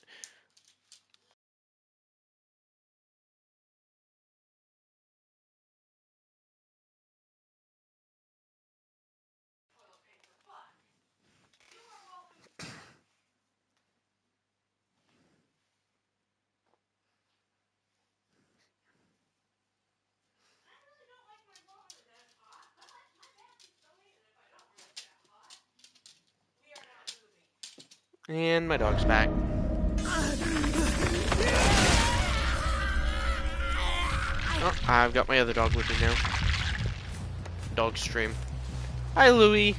And my dog's back. Oh, I've got my other dog with me now. Dog stream. Hi, Louie.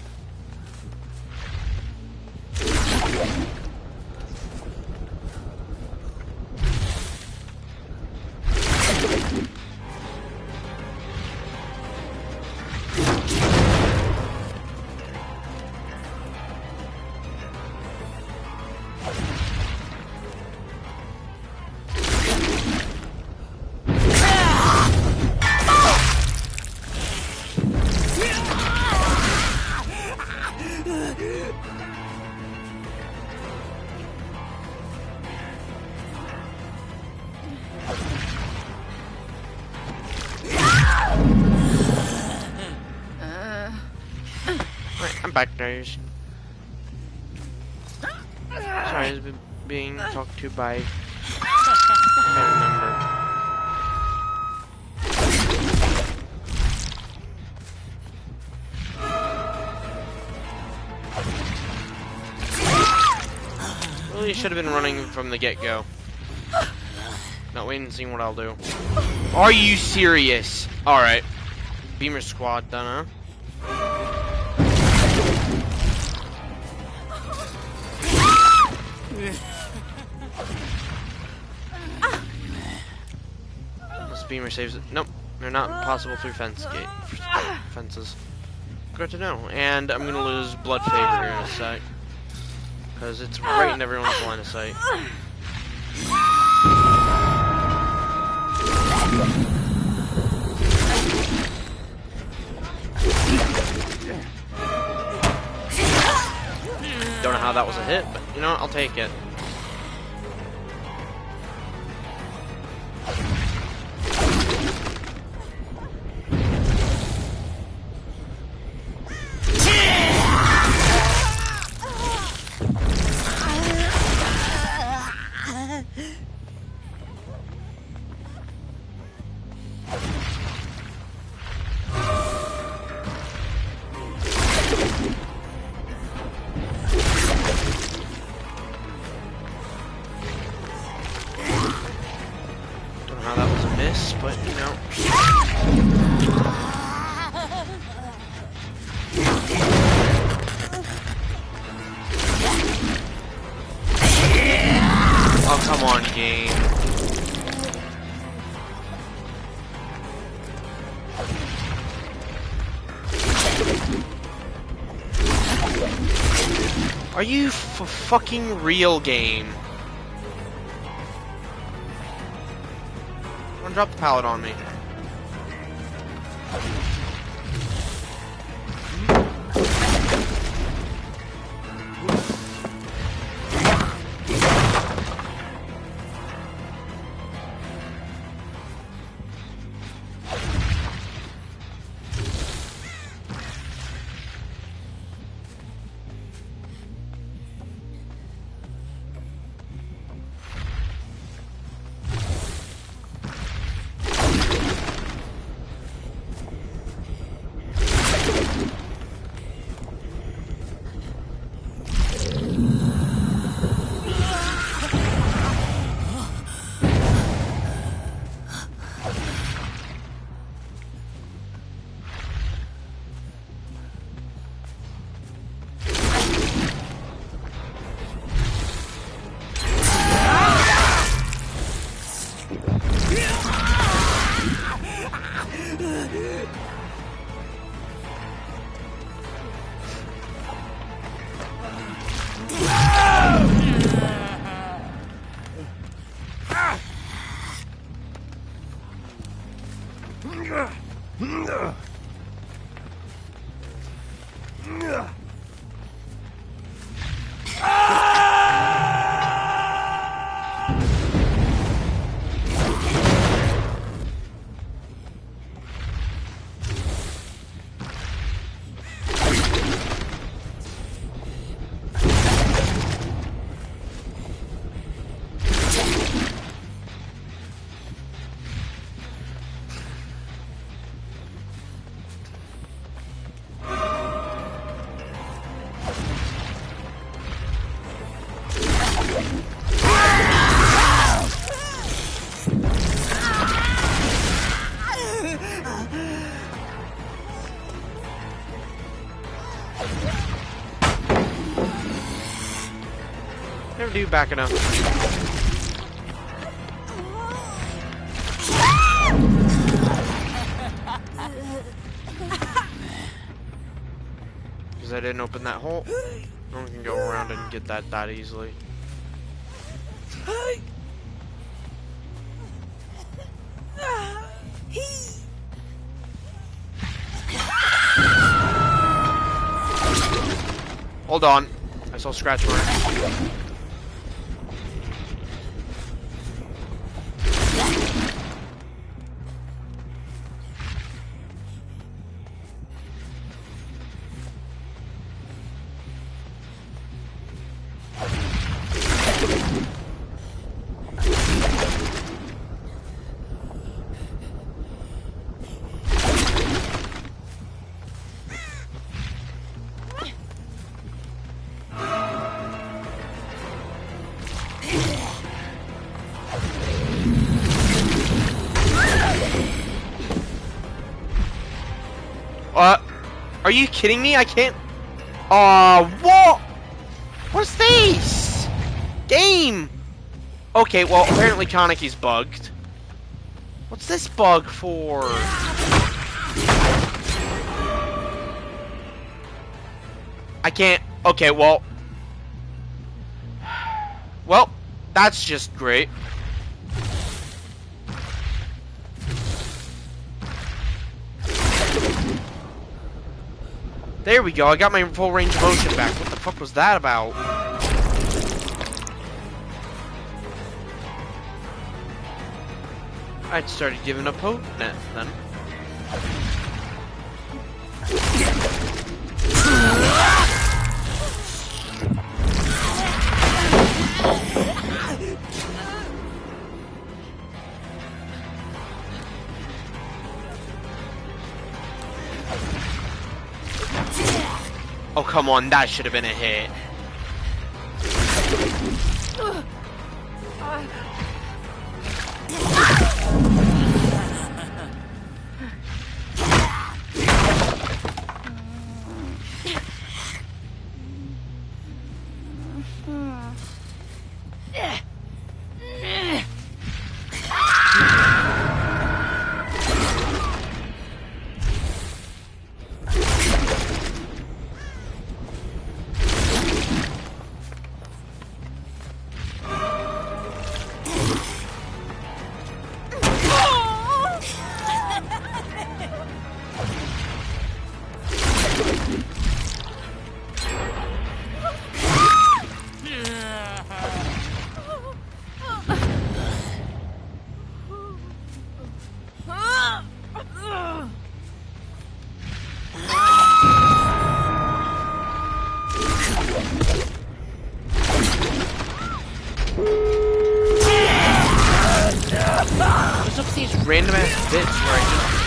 I'm back, guys. Sorry, I've been being talked to by... I can't remember. Really should have been running from the get-go. Not waiting and seeing what I'll do. Are you serious? Alright. Beamer squad done, huh? This beamer saves it. Nope. They're not possible through fences. Good to know. And I'm gonna lose blood favor here in a sec. Because it's right in everyone's line of sight. Don't know how that was a hit, but you know what? I'll take it. But you know. Oh, come on, game. Are you fucking real, game? Drop the pallet on me. Never do backing up. Because I didn't open that hole. No one can go around and get that easily. Hold on. I saw scratch marks. Are you kidding me? I can't. What? What's this? Game. Okay, well, apparently Kaneki's bugged. What's this bug for? I can't. Okay, well. Well, that's just great. There we go, I got my full range of motion back. What the fuck was that about? I started giving up hope then. Oh, come on, that should have been a hit. What's up with these random ass bits where I just...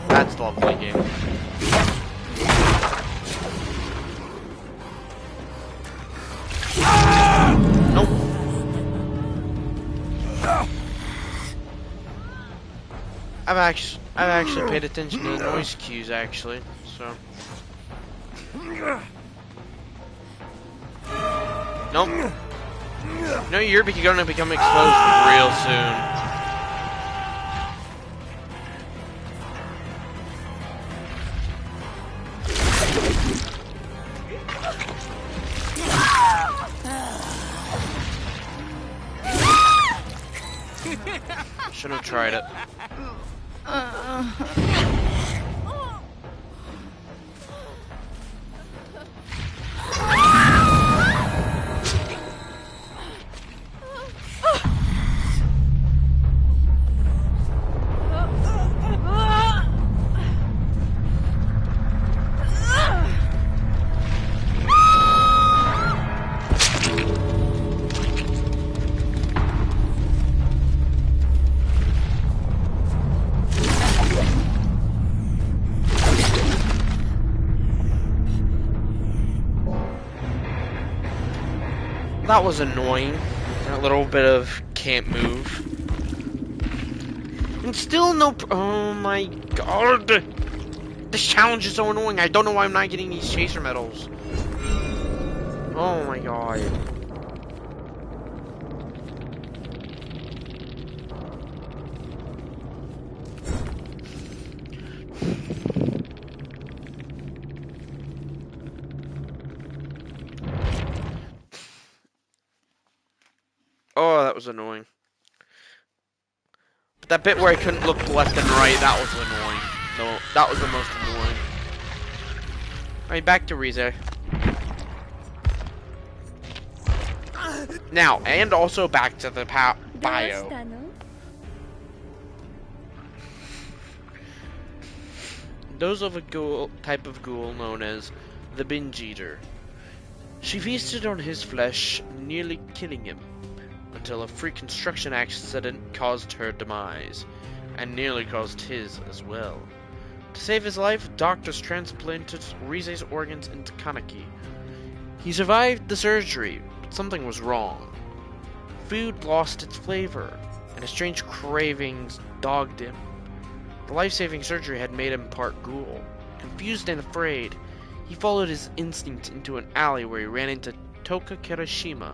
That's lovely game. Nope. I've actually paid attention to the noise cues actually, so. Nope. No, you're gonna become exposed real soon. Should have tried it. That was annoying. That little bit of can't move. And still no. Oh my god. This challenge is so annoying. I don't know why I'm not getting these chaser medals. Oh my god. Oh, that was annoying. But that bit where I couldn't look left and right, that was annoying. No, that was the most annoying. Alright, back to Rize. Now, and also back to the bio. Those of a ghoul, type of ghoul known as the binge eater. She feasted on his flesh, nearly killing him, until a freak construction accident caused her demise, and nearly caused his as well. To save his life, doctors transplanted Rize's organs into kaneki. He survived the surgery, but something was wrong. Food lost its flavor, and a strange cravings dogged him. The life-saving surgery had made him part ghoul. Confused and afraid, he followed his instinct into an alley where he ran into Toka Kirishima,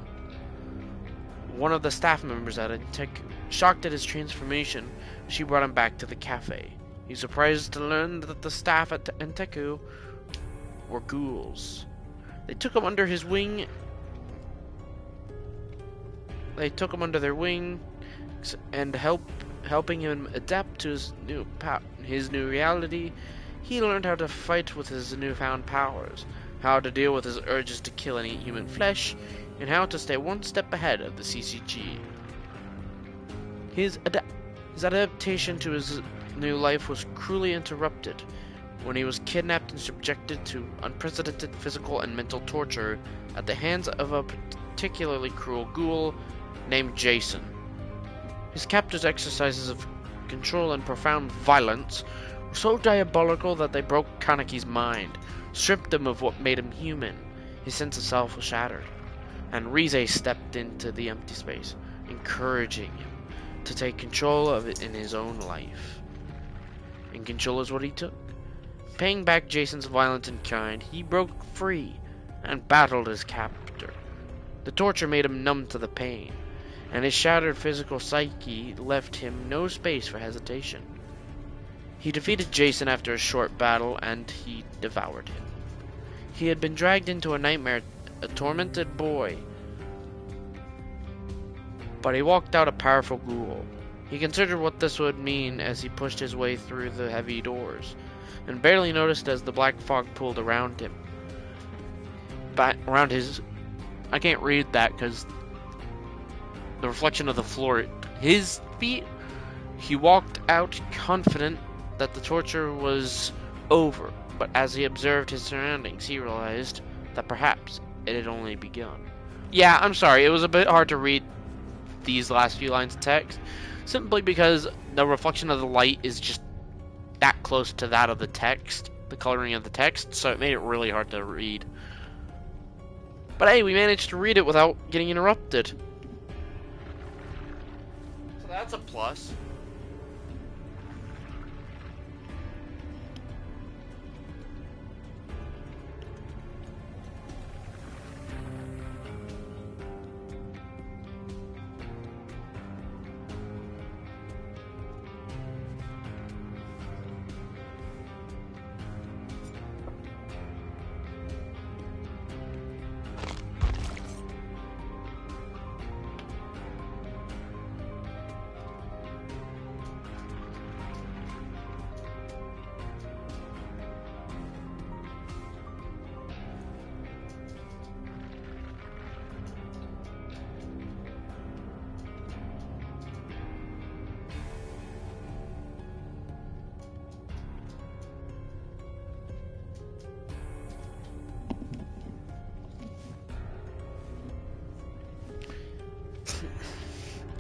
one of the staff members at Enteku. Shocked at his transformation, she brought him back to the cafe. He was surprised to learn that the staff at Enteku were ghouls. They took him under his wing. They took him under their wing and helping him adapt to his new reality. He learned how to fight with his newfound powers, how to deal with his urges to kill and eat human flesh, and how to stay one step ahead of the CCG. His adaptation to his new life was cruelly interrupted when he was kidnapped and subjected to unprecedented physical and mental torture at the hands of a particularly cruel ghoul named Jason. His captor's exercises of control and profound violence were so diabolical that they broke Kaneki's mind, stripped him of what made him human. His sense of self was shattered, and Rize stepped into the empty space, encouraging him to take control of it in his own life. And control is what he took. Paying back Jason's violence in kind, he broke free and battled his captor. The torture made him numb to the pain, and his shattered physical psyche left him no space for hesitation. He defeated Jason after a short battle, and he devoured him. He had been dragged into a nightmare, a tormented boy, but he walked out a powerful ghoul. He considered what this would mean as he pushed his way through the heavy doors, and barely noticed as the black fog pulled around him. I can't read that because the reflection of the floor, his feet. He walked out confident that the torture was over, but as he observed his surroundings, he realized that perhaps it had only begun. Yeah, I'm sorry, it was a bit hard to read these last few lines of text, simply because the reflection of the light is just that close to that of the text, the coloring of the text, so it made it really hard to read. But hey, we managed to read it without getting interrupted. So that's a plus.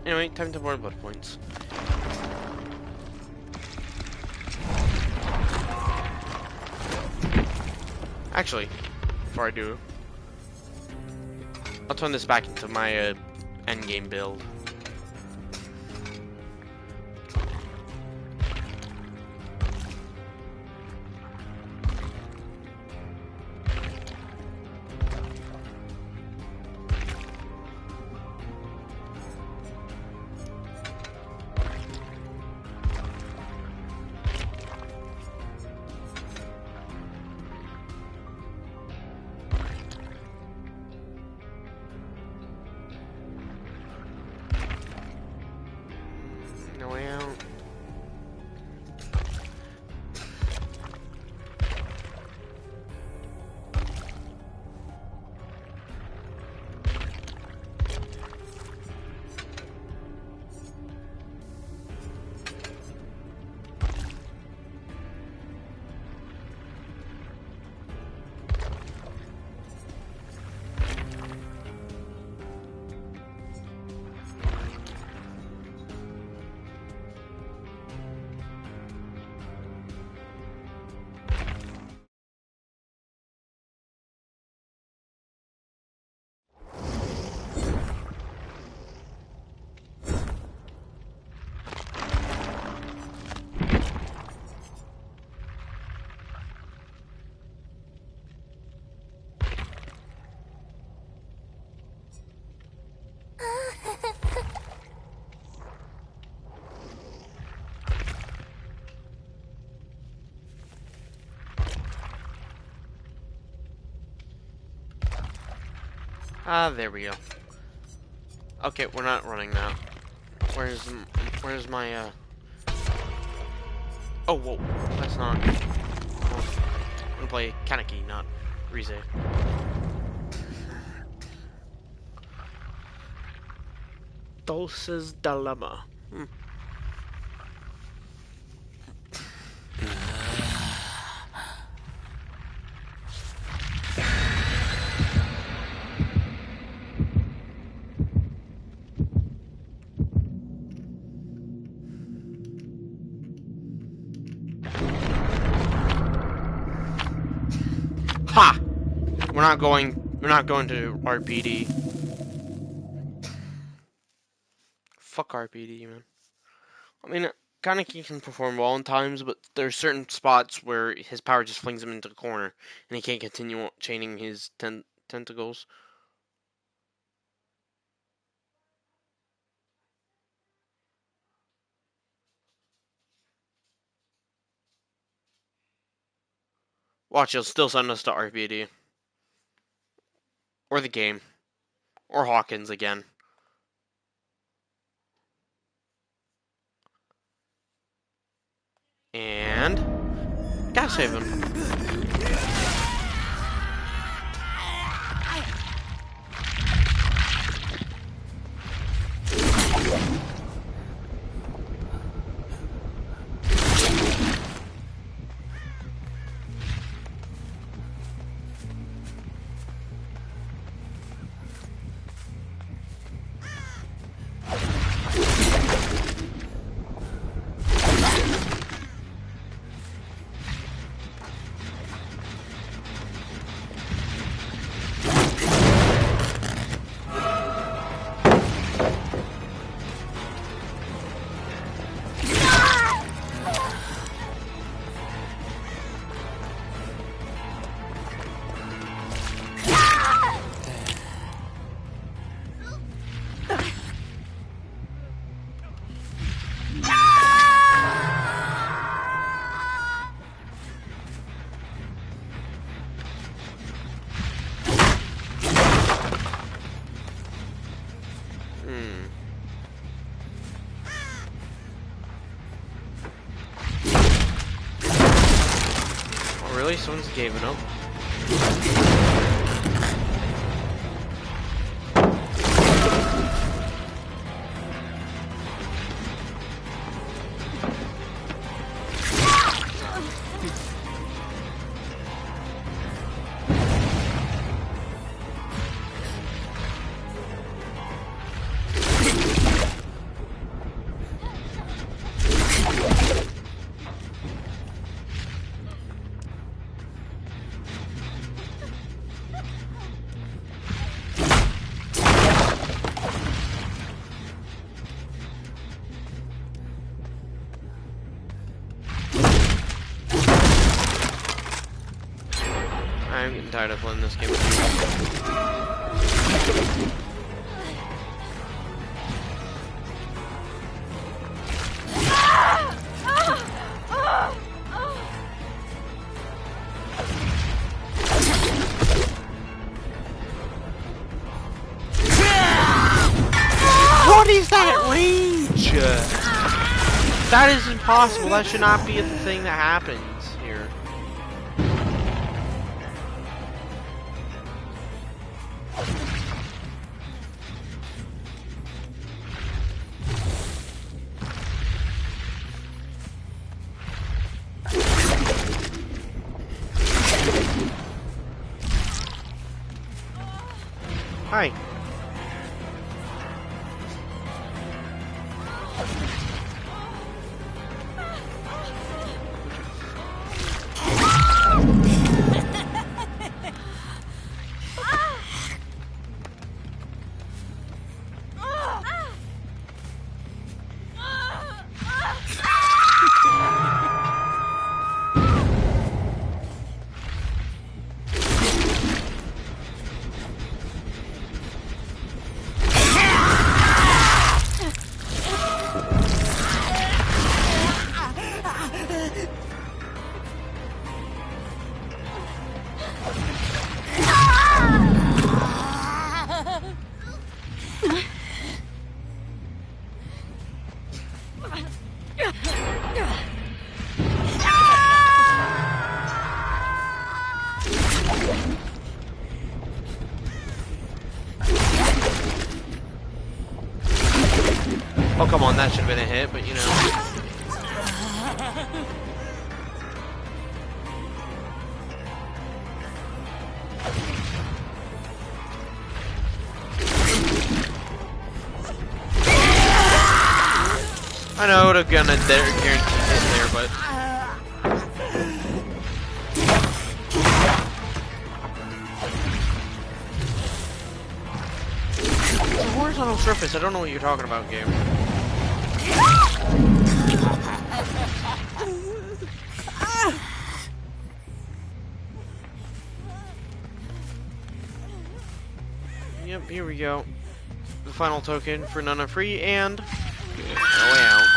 Anyway, time to more blood points. Actually, before I do, I'll turn this back into my endgame build. No way out. Ah, there we go. Okay, we're not running now. Where's my Oh, whoa, that's not. I'm gonna play kaneki, not Rize. Dulce's Dilemma. Ha! We're not going to RPD. Fuck RPD, man. I mean, Kaneki can perform well in times, but there's certain spots where his power just flings him into the corner, and he can't continue chaining his tentacles. Watch, he'll still send us to RPD. Or the game. Or Hawkins again. And gotta save him. Really? Someone's giving up. I'm getting tired of playing this game. What is that range? That is impossible. That should not be a thing that happens here. Hi. Oh, come on, that should have been a hit, but you know. I know it would have gone a guaranteed hit there, but it's a horizontal surface. I don't know what you're talking about, game. Yep, here we go. The final token for Nana Free and no way out.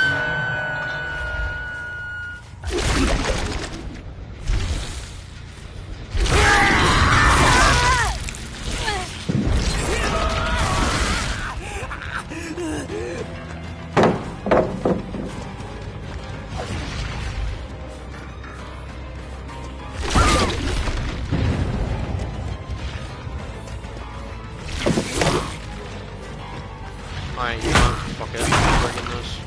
Alright, you know, fuck it. I'm breaking this.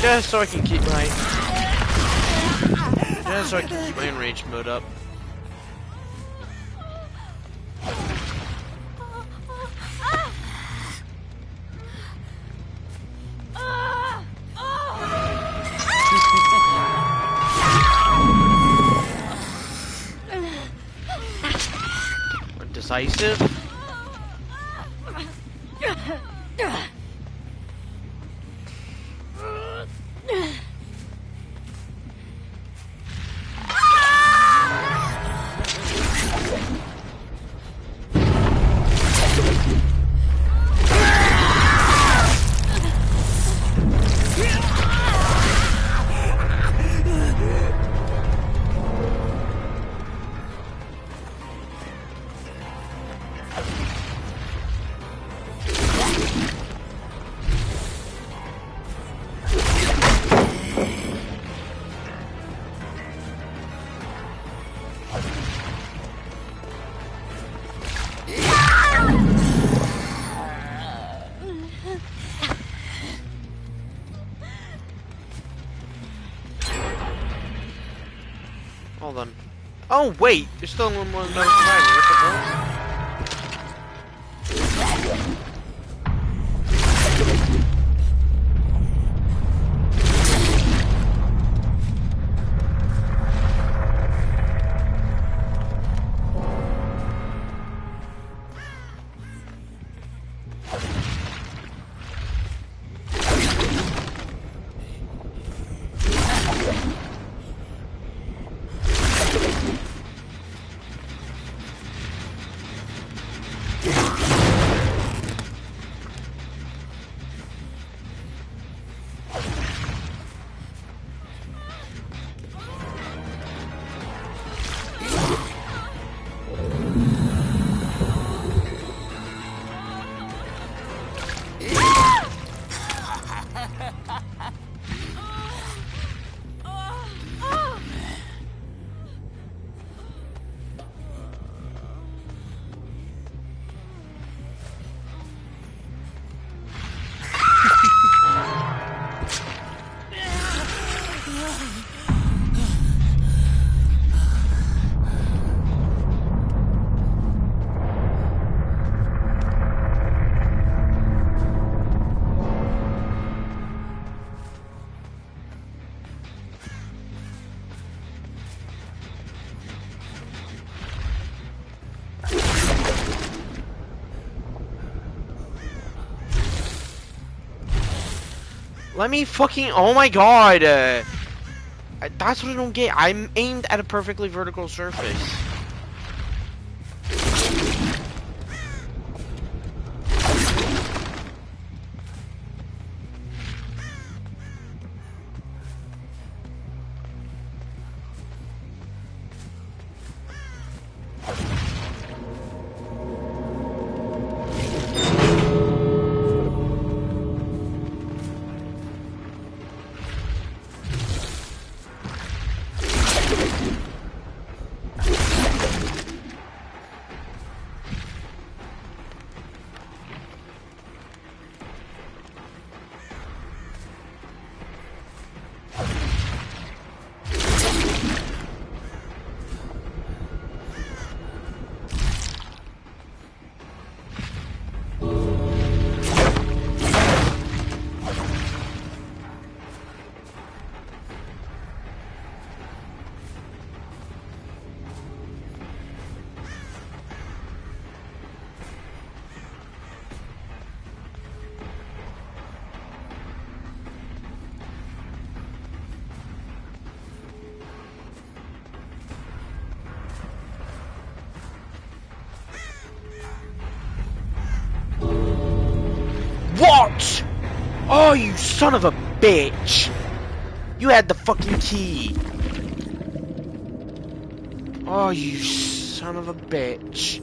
Just so I can keep my enraged mode up. Decisive. Hold on. Oh wait, there's still one more another survivor. What the hell? Let me fucking. Oh my god. That's what I don't get. I'm aimed at a perfectly vertical surface. What? Oh, you son of a bitch! You had the fucking key. Oh, you son of a bitch.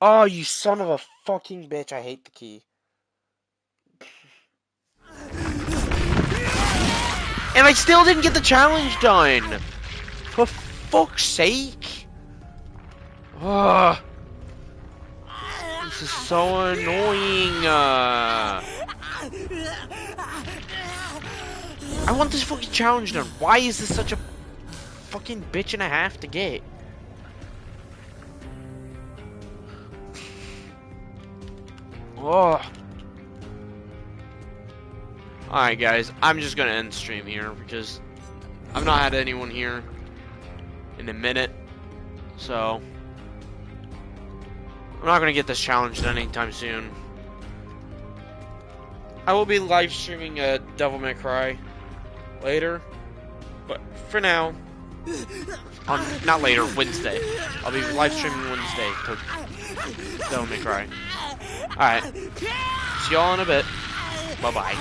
Oh, you son of a fucking bitch. I hate the key. And I still didn't get the challenge done. For fuck's sake. Ugh. This is so annoying. I want this fucking challenge done. Why is this such a fucking bitch and a half to get? Oh. Alright guys, I'm just gonna end the stream here because I've not had anyone here in a minute. So I'm not gonna get this challenge done anytime soon. I will be live streaming Devil May Cry later, but for now, not later, Wednesday. I'll be live streaming Wednesday to Devil May Cry. Alright, see y'all in a bit. Bye bye.